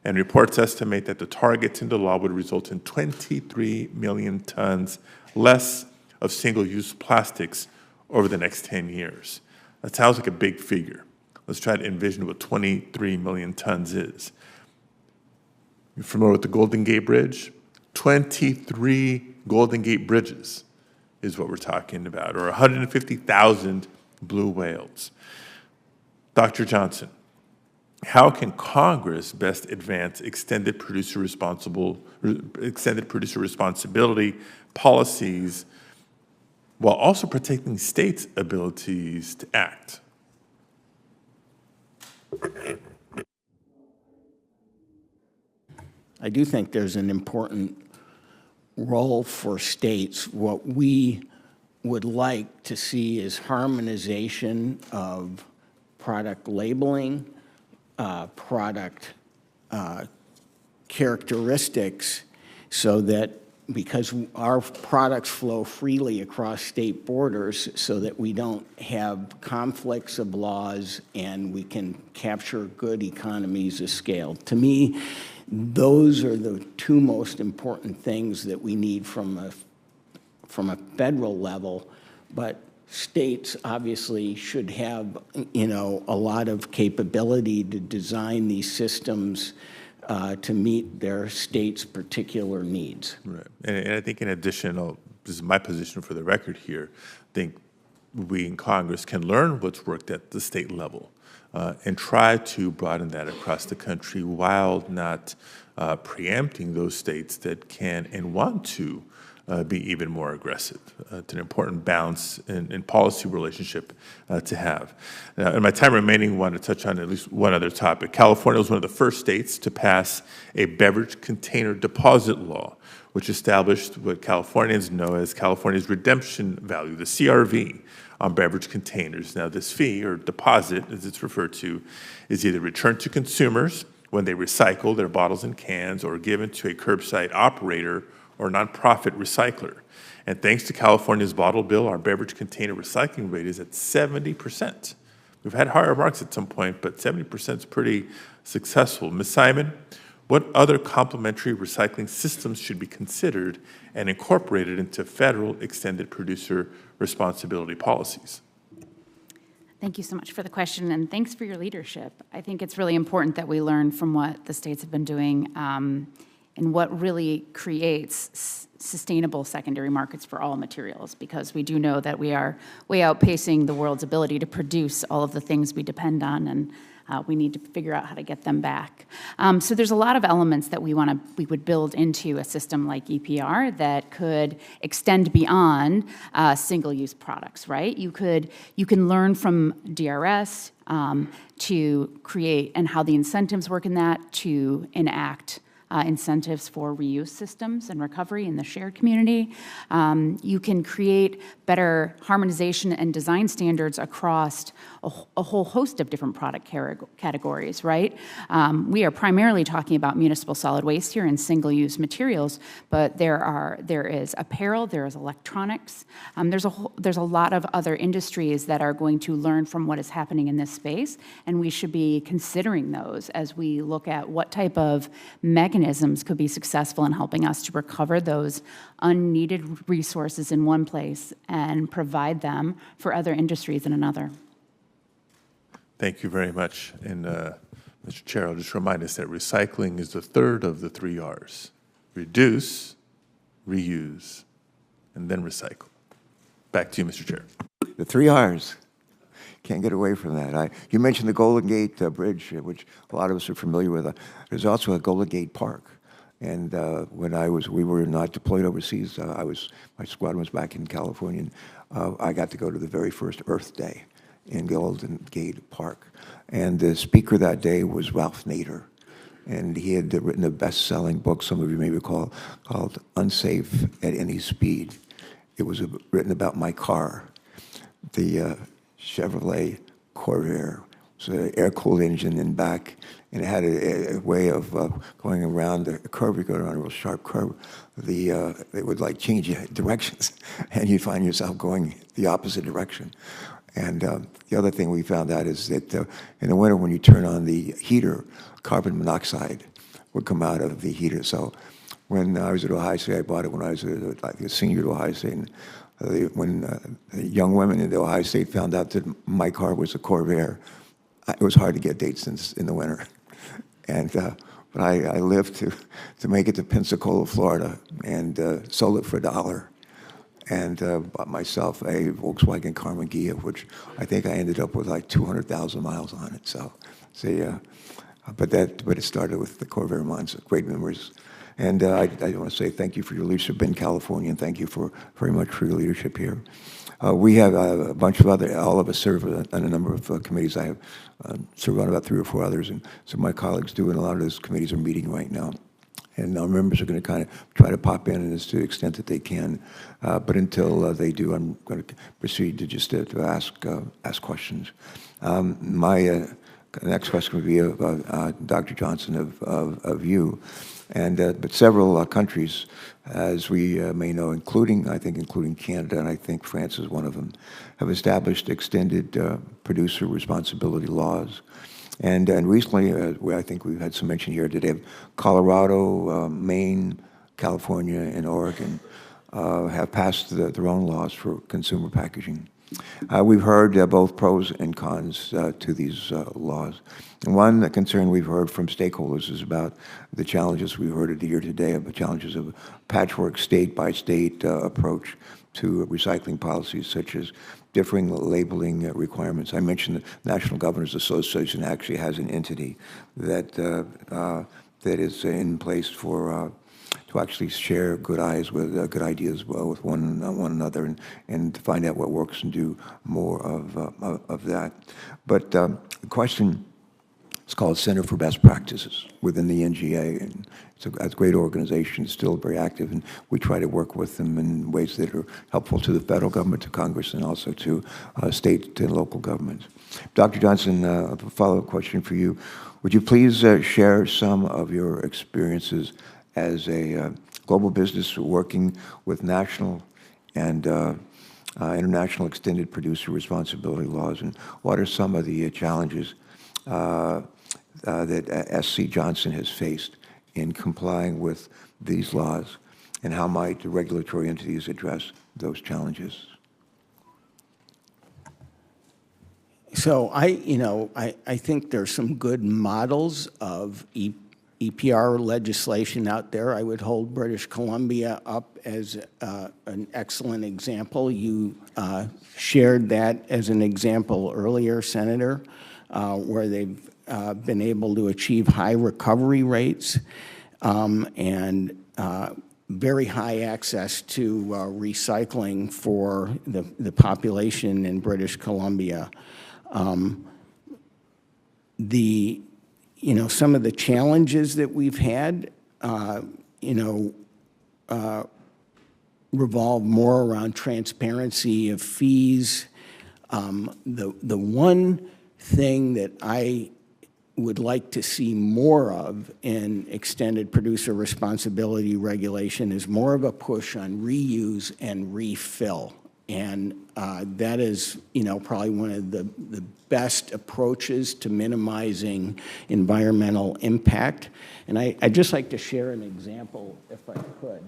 And reports estimate that the targets in the law would result in 23 million tons less of single-use plastics over the next 10 years. That sounds like a big figure. Let's try to envision what 23 million tons is. You familiar with the Golden Gate Bridge? 23 Golden Gate Bridges is what we're talking about, or 150,000 blue whales. Dr. Johnson, how can Congress best advance extended producer responsibility policies while also protecting states' abilities to act? I do think there's an important role for states. What we would like to see is harmonization of product labeling, product characteristics, so that because our products flow freely across state borders so that we don't have conflicts of laws and we can capture good economies of scale. To me, those are the two most important things that we need from a federal level, but states obviously should have, a lot of capability to design these systems to meet their state's particular needs. Right. And I think in addition, this is my position for the record here, I think we in Congress can learn what's worked at the state level and try to broaden that across the country while not preempting those states that can and want to be even more aggressive. It's an important balance in policy relationship to have. Now, in my time remaining, I want to touch on at least one other topic. California was one of the first states to pass a beverage container deposit law, which established what Californians know as California's redemption value, the CRV, on beverage containers. Now, this fee, or deposit, as it's referred to, is either returned to consumers when they recycle their bottles and cans or given to a curbside operator or nonprofit recycler. And thanks to California's bottle bill, our beverage container recycling rate is at 70%. We've had higher marks at some point, but 70% is pretty successful. Ms. Simon, what other complementary recycling systems should be considered and incorporated into federal extended producer responsibility policies? Thank you so much for the question, and thanks for your leadership. I think it's really important that we learn from what the states have been doing and what really creates sustainable secondary markets for all materials, because we do know that we are way outpacing the world's ability to produce all of the things we depend on, and we need to figure out how to get them back. So there's a lot of elements that we would build into a system like EPR that could extend beyond single-use products, right? You can learn from DRS to create, and how the incentives work in that, to enact incentives for reuse systems and recovery in the shared community. You can create better harmonization and design standards across a whole host of different product categories, right? We are primarily talking about municipal solid waste here and single-use materials, but there is apparel, there is electronics. There's a lot of other industries that are going to learn from what is happening in this space, and we should be considering those as we look at what type of mechanisms could be successful in helping us to recover those unneeded resources in one place and provide them for other industries in another. Thank you very much. And Mr. Chair, I'll just remind us that recycling is the third of the 3 R's: reduce, reuse, and then recycle. Back to you, Mr. Chair. The 3 R's. Can't get away from that. You mentioned the Golden Gate Bridge, which a lot of us are familiar with. There's also a Golden Gate Park. And when we were not deployed overseas, my squadron was back in California, and I got to go to the very first Earth Day in Golden Gate Park. And the speaker that day was Ralph Nader. And he had written a best-selling book, some of you may recall, called Unsafe at Any Speed. It was written about my car, the Chevrolet Corvair. It was an air-cooled engine in back, and it had a way of going around the curve. You go around a real sharp curve. It would like change directions, and you'd find yourself going the opposite direction. And the other thing we found out is that in the winter, when you turn on the heater, carbon monoxide would come out of the heater. So when I was at Ohio State, I bought it when I was like a senior at Ohio State. And when young women in the Ohio State found out that my car was a Corvair, it was hard to get dates in the winter. And but I lived to make it to Pensacola, Florida, and sold it for $1. And bought myself a Volkswagen Karmann Ghia, which I think I ended up with like 200,000 miles on it. So, but it started with the Corvair Monza, great memories. And I want to say thank you for your leadership in California, and thank you very much for your leadership here. We have a bunch of all of us serve on a number of committees. I have served on about 3 or 4 others, and some of my colleagues do, and a lot of those committees are meeting right now. And our members are going to kind of try to pop in as to the extent that they can. But until they do, I'm going to proceed to just to ask questions. My next question would be of Dr. Johnson of you. And but several countries, as we may know, including Canada, and I think France is one of them, have established extended producer responsibility laws. And recently, I think we've had some mention here today of Colorado, Maine, California, and Oregon have passed their own laws for consumer packaging. We've heard both pros and cons to these laws. And one concern we've heard from stakeholders is about the challenges we've heard here today, of the challenges of a patchwork state-by-state approach to recycling policies, such as differing labeling requirements. I mentioned the National Governors Association actually has an entity that is in place for to actually share good ideas with one another, and to find out what works and do more of that. But the question is called Center for Best Practices within the NGA, and it's a great organization. It's still very active, and we try to work with them in ways that are helpful to the federal government, to Congress, and also to state and local governments. Dr. Johnson, a follow-up question for you. Would you please share some of your experiences as a global business working with national and international extended producer responsibility laws, and what are some of the challenges that SC Johnson has faced in complying with these laws, and how might the regulatory entities address those challenges? So I think there's some good models of EPR legislation out there. I would hold British Columbia up as an excellent example. You shared that as an example earlier, Senator, where they've been able to achieve high recovery rates and very high access to recycling for the population in British Columbia. Some of the challenges that we've had, revolve more around transparency of fees. The one thing that I would like to see more of in extended producer responsibility regulation is more of a push on reuse and refill. And that is, probably one of the best approaches to minimizing environmental impact. And I'd just like to share an example, if I could.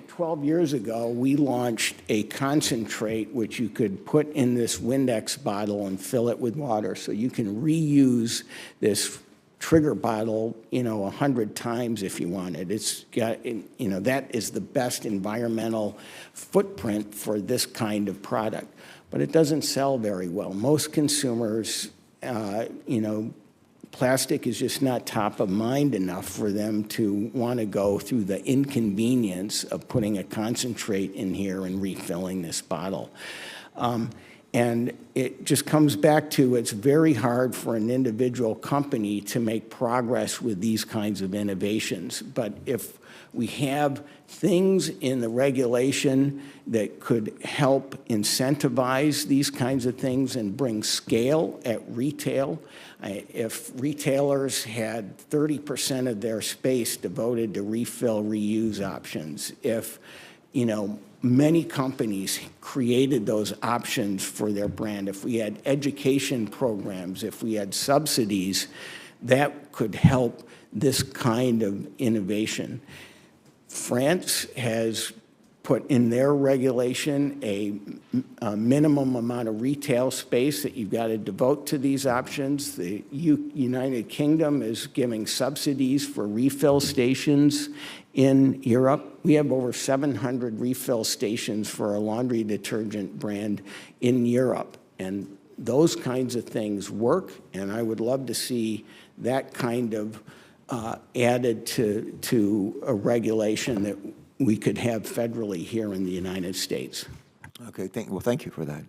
12 years ago, we launched a concentrate which you could put in this Windex bottle and fill it with water. So you can reuse this trigger bottle, 100 times if you wanted. It's got, that is the best environmental footprint for this kind of product. But it doesn't sell very well. Most consumers, plastic is just not top of mind enough for them to want to go through the inconvenience of putting a concentrate in here and refilling this bottle. And it just comes back to it's very hard for an individual company to make progress with these kinds of innovations. But if we have things in the regulation that could help incentivize these kinds of things and bring scale at retail, if retailers had 30% of their space devoted to refill, reuse options, if, many companies created those options for their brand, if we had education programs, if we had subsidies, that could help this kind of innovation. France has put in their regulation a minimum amount of retail space that you've got to devote to these options. The United Kingdom is giving subsidies for refill stations in Europe. We have over 700 refill stations for a laundry detergent brand in Europe. And those kinds of things work, and I would love to see that kind of added to a regulation that we could have federally here in the United States. Okay, thank you for that.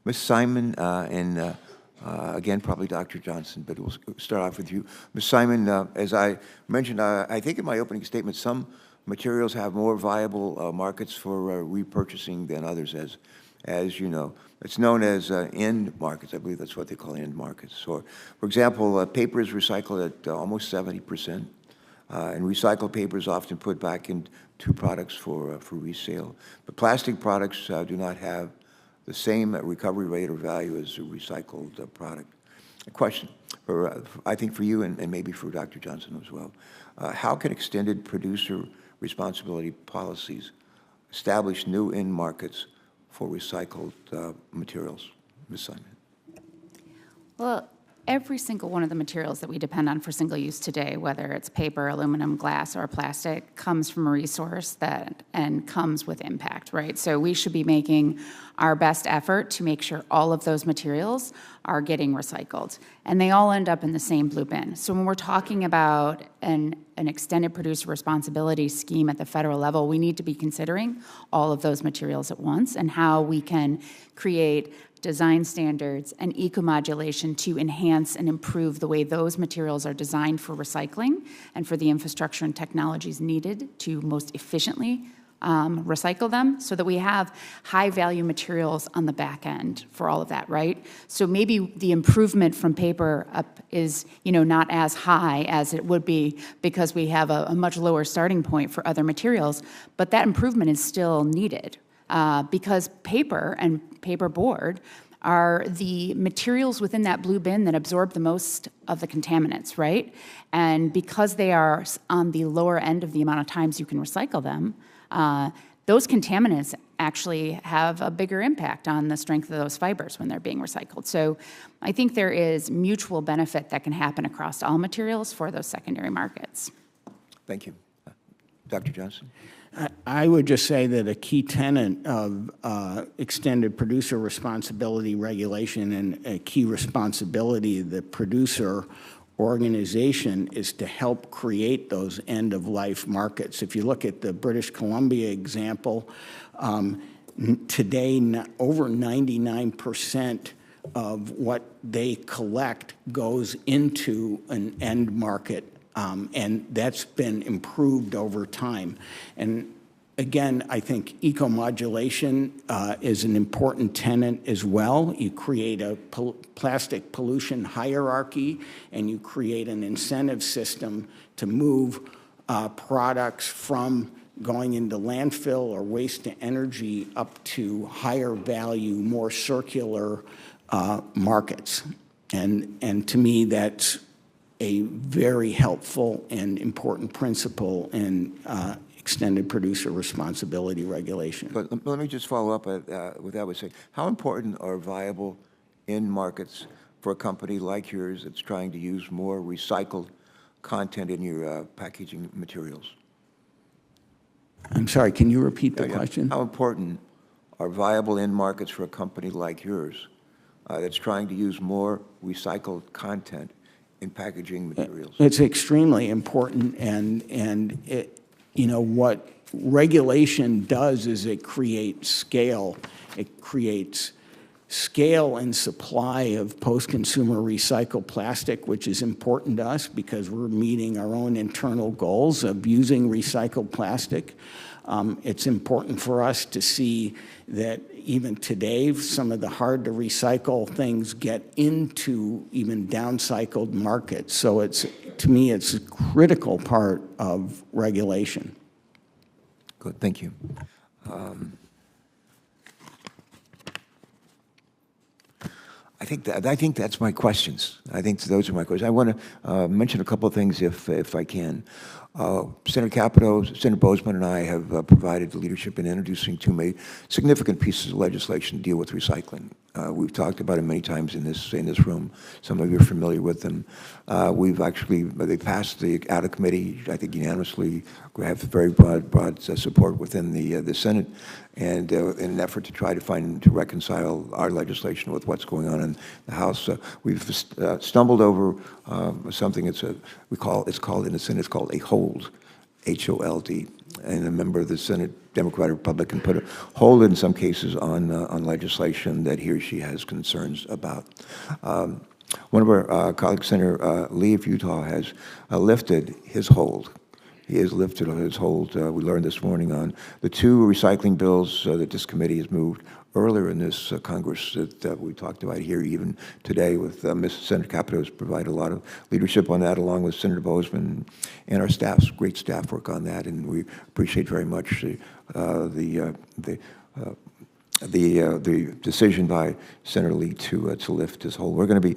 Ms. Simon, and again, probably Dr. Johnson, but we'll start off with you. Ms. Simon, as I mentioned, I think in my opening statement, some materials have more viable markets for repurchasing than others, as you know. It's known as end markets. I believe that's what they call end markets. So, for example, paper is recycled at almost 70%. And recycled paper is often put back into products for resale. But plastic products do not have the same recovery rate or value as a recycled product. A question, I think for you and maybe for Dr. Johnson as well. How can extended producer responsibility policies establish new end markets for recycled materials? Ms. Simon. Well, every single one of the materials that we depend on for single use today, whether it's paper, aluminum, glass, or plastic, comes from a resource and comes with impact, right? So we should be making our best effort to make sure all of those materials are getting recycled. And they all end up in the same blue bin. So when we're talking about an extended producer responsibility scheme at the federal level, we need to be considering all of those materials at once and how we can create design standards and eco-modulation to enhance and improve the way those materials are designed for recycling and for the infrastructure and technologies needed to most efficiently recycle them so that we have high-value materials on the back end for all of that, right? So maybe the improvement from paper up is, not as high as it would be because we have a much lower starting point for other materials, but that improvement is still needed because paper and paperboard are the materials within that blue bin that absorb the most of the contaminants, right? And because they are on the lower end of the amount of times you can recycle them, those contaminants actually have a bigger impact on the strength of those fibers when they're being recycled. So I think there is mutual benefit that can happen across all materials for those secondary markets. Thank you. Dr. Johnson? I would just say that a key tenet of extended producer responsibility regulation and a key responsibility of the producer organization is to help create those end-of-life markets. If you look at the British Columbia example, today over 99% of what they collect goes into an end market. And that's been improved over time. And again, I think eco-modulation is an important tenet as well. You create a plastic pollution hierarchy, and you create an incentive system to move products from going into landfill or waste to energy up to higher value, more circular markets. And to me, that's a very helpful and important principle in extended producer responsibility regulation. But let me just follow up with that. Would say, how important are viable end markets for a company like yours that's trying to use more recycled content in your packaging materials? I'm sorry, can you repeat the question? How important are viable end markets for a company like yours that's trying to use more recycled content in packaging materials? It's extremely important, and it, what regulation does is it creates scale. It creates scale and supply of post-consumer recycled plastic, which is important to us because we're meeting our own internal goals of using recycled plastic. It's important for us to see that even today, some of the hard-to-recycle things get into even downcycled markets. So to me, it's a critical part of regulation. Good, thank you. I think that's my questions. I think those are my questions. I want to mention a couple of things if I can. Senator Capito, Senator Bozeman, and I have provided leadership in introducing two significant pieces of legislation to deal with recycling. We've talked about it many times in this room. Some of you are familiar with them. They passed out of committee, I think unanimously. We have very broad support within the Senate, and in an effort to try to reconcile our legislation with what's going on in the House. We've stumbled over something. It's called in the Senate. It's called a hold, H-O-L-D, and a member of the Senate, Democrat or Republican, put a hold in some cases on legislation that he or she has concerns about. One of our colleagues, Senator Lee of Utah, has lifted his hold. He has lifted his hold, we learned this morning, on the two recycling bills that this committee has moved earlier in this Congress that we talked about here even today with Senator Capito has provided a lot of leadership on that, along with Senator Bozeman and our staff's great staff work on that, and we appreciate very much the decision by Senator Lee to lift his hold. We're going to be,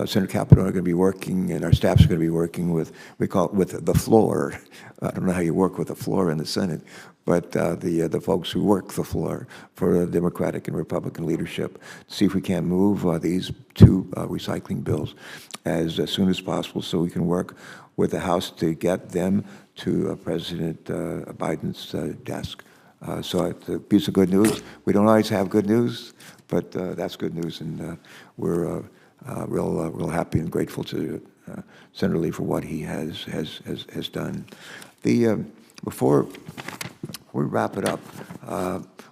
Senator Capito and I are going to be working, and our staff's going to be working with, we call it with the floor. I don't know how you work with the floor in the Senate, but the folks who work the floor for the Democratic and Republican leadership, to see if we can move these two recycling bills as soon as possible so we can work with the House to get them to President Biden's desk. So it's a piece of good news. We don't always have good news, but that's good news, and we're real happy and grateful to Senator Lee for what he has done. Before we wrap it up,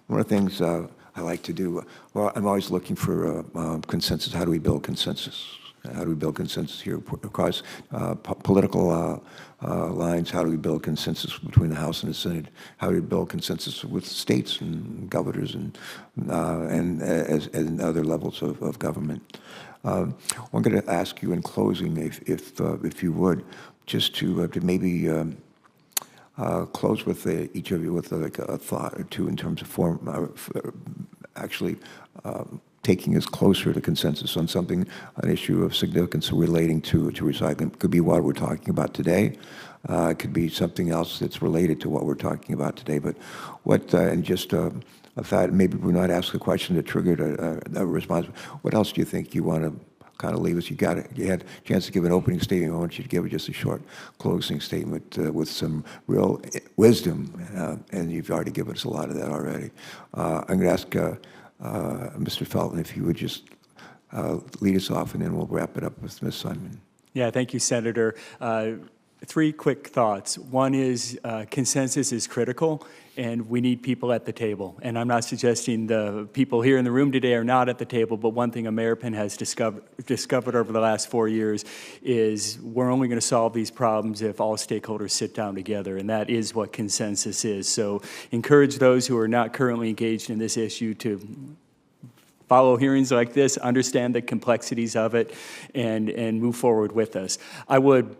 one of the things I like to do, well, I'm always looking for consensus. How do we build consensus? How do we build consensus here across political lines? How do we build consensus between the House and the Senate? How do we build consensus with states and governors and other levels of government? I'm going to ask you in closing, if you would, just to maybe close with each of you with like a thought or two in terms of actually taking us closer to consensus on something, an issue of significance relating to recycling. It could be what we're talking about today. It could be something else that's related to what we're talking about today. But what, and just a thought, maybe we're not asking a question that triggered a response. What else do you think you want to kind of leave us? You had a chance to give an opening statement. I want you to give just a short closing statement with some real wisdom, and you've already given us a lot of that already. I'm going to ask Mr. Felton, if you would just lead us off, and then we'll wrap it up with Ms. Simon. Yeah, thank you, Senator. Three quick thoughts. One is consensus is critical, and we need people at the table. And I'm not suggesting the people here in the room today are not at the table, but one thing Ameripan has discovered over the last 4 years is we're only going to solve these problems if all stakeholders sit down together, and that is what consensus is. So encourage those who are not currently engaged in this issue to follow hearings like this, understand the complexities of it, and move forward with us.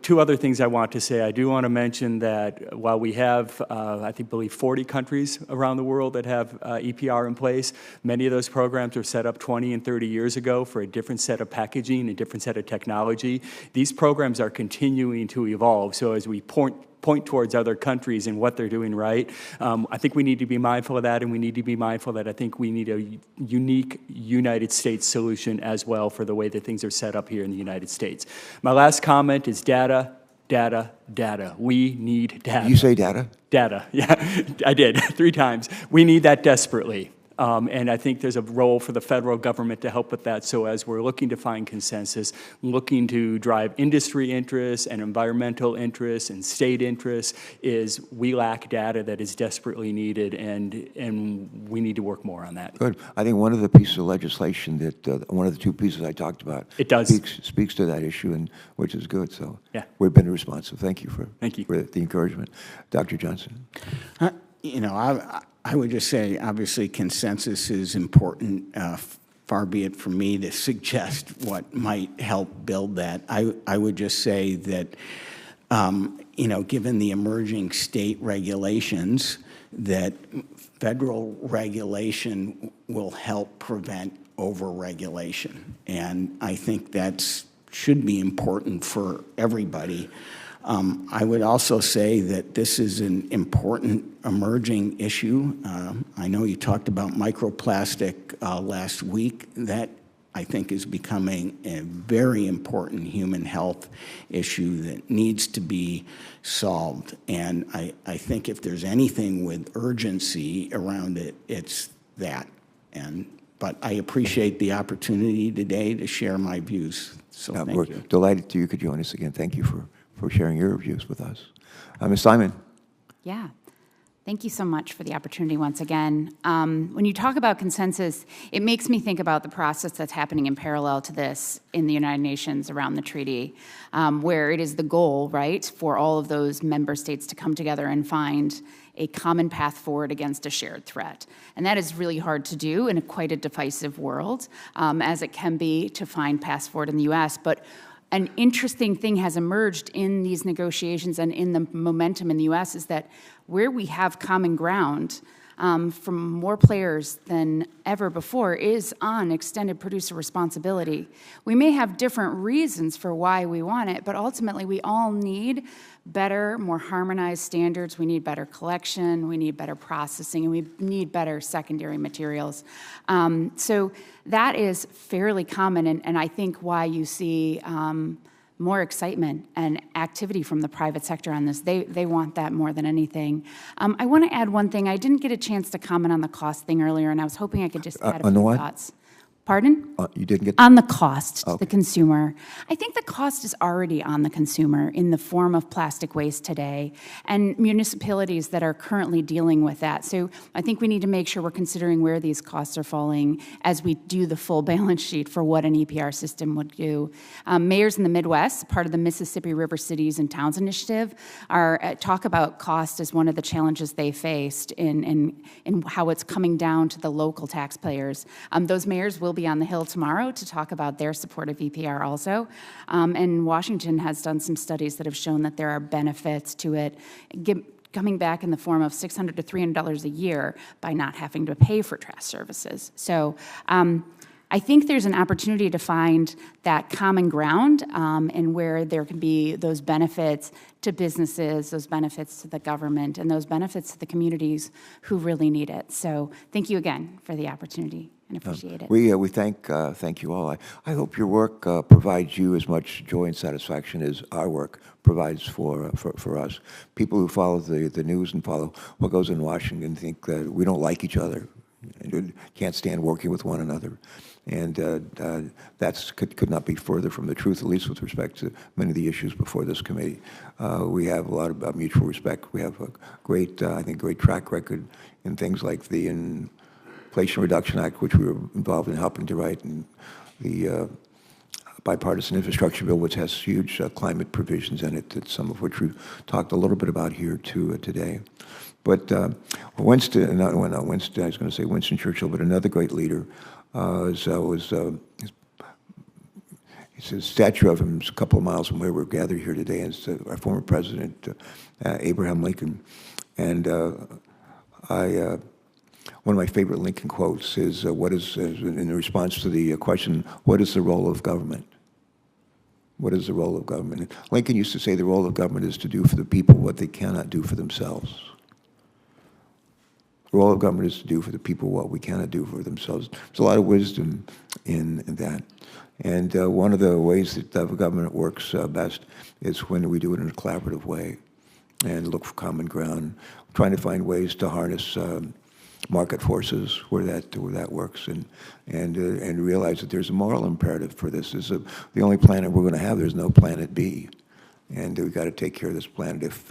Two other things I want to say. I do want to mention that while we have, I believe 40 countries around the world that have EPR in place, many of those programs were set up 20 and 30 years ago for a different set of packaging, a different set of technology. These programs are continuing to evolve. So as we point towards other countries and what they're doing right. I think we need to be mindful of that, and we need to be mindful that I think we need a unique United States solution as well for the way that things are set up here in the United States. My last comment is data, data, data. We need data. Did you say data? Data, yeah, I did 3 times. We need that desperately. And I think there's a role for the federal government to help with that. So as we're looking to find consensus, looking to drive industry interests and environmental interests and state interests, is we lack data that is desperately needed, and we need to work more on that. Good. I think one of the pieces of legislation that, one of the 2 pieces I talked about, it does speaks to that issue, and which is good. So yeah, we've been responsive. Thank you for the encouragement. Dr. Johnson. You know, I would just say, obviously, consensus is important. Far be it from me to suggest what might help build that. I would just say that, you know, given the emerging state regulations, that federal regulation will help prevent over-regulation. And I think that should be important for everybody. I would also say that this is an important emerging issue. I know you talked about microplastic last week. That, I think, is becoming a very important human health issue that needs to be solved. And I think if there's anything with urgency around it, it's that. But I appreciate the opportunity today to share my views. So thank we're you. Delighted you could join us again. Thank you for sharing your views with us. Ms. Simon. Yeah. Thank you so much for the opportunity once again. When you talk about consensus, it makes me think about the process that's happening in parallel to this in the United Nations around the treaty, where it is the goal, right, for all of those member states to come together and find a common path forward against a shared threat. And that is really hard to do in quite a divisive world, as it can be to find paths forward in the U.S., but an interesting thing has emerged in these negotiations and in the momentum in the U.S. is that where we have common ground from more players than ever before is on extended producer responsibility. We may have different reasons for why we want it, but ultimately we all need better, more harmonized standards. We need better collection, we need better processing, and we need better secondary materials. So that is fairly common, and I think why you see more excitement and activity from the private sector on this. They want that more than anything. I want to add one thing. I didn't get a chance to comment on the cost thing earlier, and I was hoping I could just add a few thoughts. Pardon? You didn't get On the cost to Okay. the consumer. I think the cost is already on the consumer in the form of plastic waste today, and municipalities that are currently dealing with that. So I think we need to make sure we're considering where these costs are falling as we do the full balance sheet for what an EPR system would do. Mayors in the Midwest, part of the Mississippi River Cities and Towns Initiative, talk about cost as one of the challenges they faced in how it's coming down to the local taxpayers. Those mayors will be on the Hill tomorrow to talk about their support of EPR also. And Washington has done some studies that have shown that there are benefits to it, coming back in the form of $600 to $300 a year by not having to pay for trash services. So I think there's an opportunity to find that common ground and where there can be those benefits to businesses, those benefits to the government, and those benefits to the communities who really need it. So thank you again for the opportunity and appreciate it. We thank you all. I hope your work provides you as much joy and satisfaction as our work provides for us. People who follow the news and follow what goes in Washington think that we don't like each other and can't stand working with one another. And that could not be further from the truth, at least with respect to many of the issues before this committee. We have a lot of mutual respect. We have a great, I think, great track record in things like the Inflation Reduction Act, which we were involved in helping to write, and the bipartisan infrastructure bill, which has huge climate provisions in it, some of which we talked a little bit about here too today. But Winston, not Winston, I was going to say Winston Churchill, but another great leader it's a statue of him a couple of miles from where we're gathered here today. And it's our former president, Abraham Lincoln. And one of my favorite Lincoln quotes is, in response to the question, what is the role of government? What is the role of government? Lincoln used to say the role of government is to do for the people what they cannot do for themselves. The role of government is to do for the people what we cannot do for themselves. There's a lot of wisdom in that. And one of the ways that the government works best is when we do it in a collaborative way and look for common ground, trying to find ways to harness market forces where that works, and realize that there's a moral imperative for this. This is the only planet we're going to have. There's no planet B. And we've got to take care of this planet if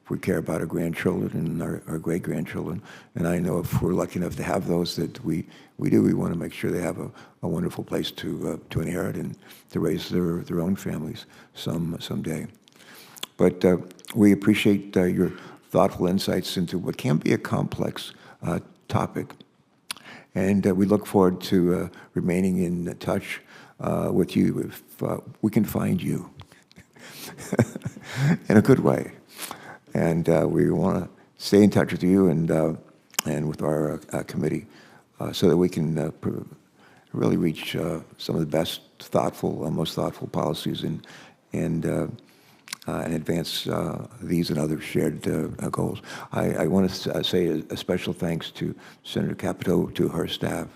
we care about our grandchildren and our great-grandchildren. And I know if we're lucky enough to have those that we want to make sure they have a wonderful place to inherit and to raise their own families someday. But we appreciate your thoughtful insights into what can be a complex topic. And we look forward to remaining in touch with you if we can find you. In a good way, and we want to stay in touch with you and with our committee, so that we can really reach some of the best, most thoughtful policies and advance these and other shared goals. I want to say a special thanks to Senator Capito, to her staff,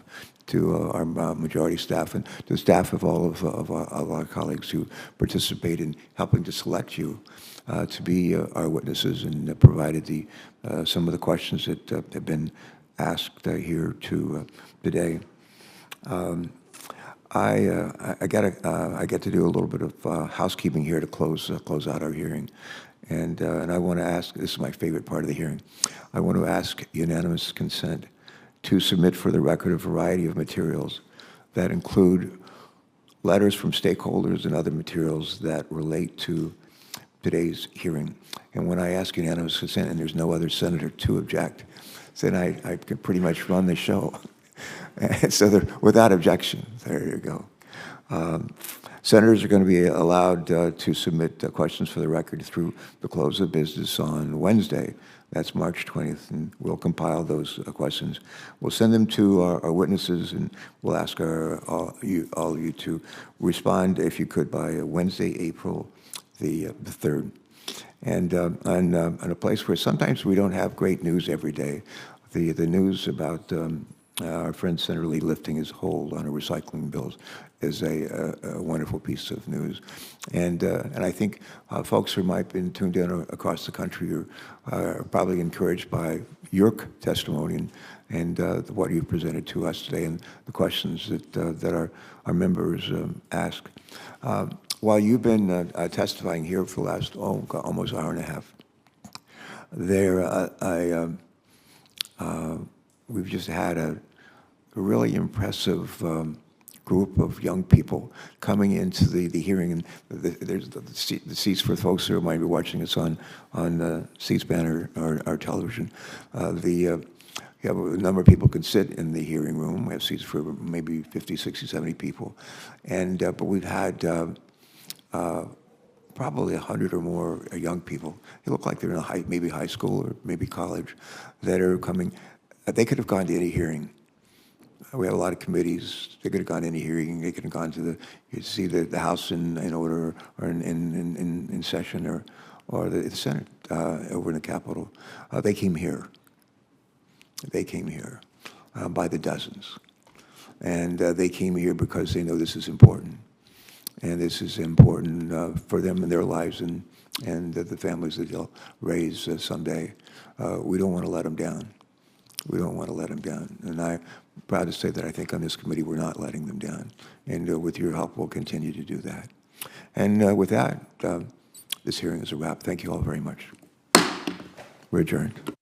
to our majority staff, and to the staff of all of our colleagues who participate in helping to select you to be our witnesses and provided some of the questions that have been asked here today. I get to do a little bit of housekeeping here to close out our hearing, and I want to ask. This is my favorite part of the hearing. I want to ask unanimous consent to submit for the record a variety of materials that include letters from stakeholders and other materials that relate to today's hearing. And when I ask unanimous consent and there's no other senator to object, then I can pretty much run the show. So without objection, there you go. Senators are going to be allowed to submit questions for the record through the close of business on Wednesday. That's March 20th, and we'll compile those questions. We'll send them to our witnesses, and we'll ask all of you to respond, if you could, by Wednesday, April the 3rd. And in a place where sometimes we don't have great news every day, the news about our friend Senator Lee lifting his hold on our recycling bills is a wonderful piece of news. And I think folks who might have been tuned in across the country are probably encouraged by your testimony and what you presented to us today and the questions that our members ask. While you've been testifying here for the last almost hour and a half, we've just had a really impressive group of young people coming into the hearing, and there's the seats for folks who might be watching us on C-SPAN or television. We have a number of people can sit in the hearing room. We have seats for maybe 50, 60, 70 people, and but we've had probably 100 or more young people. They look like they're in maybe high school or maybe college that are coming. They could have gone to any hearing. We have a lot of committees. They could have gone to any hearing. They could have gone to see the House in order or in session or the Senate over in the Capitol. They came here. They came here by the dozens. And they came here because they know this is important. And this is important for them in their lives and the families that they'll raise someday. We don't want to let them down. We don't want to let them down. And I'm proud to say that I think on this committee we're not letting them down. And with your help, we'll continue to do that. And with that, this hearing is a wrap. Thank you all very much. We're adjourned.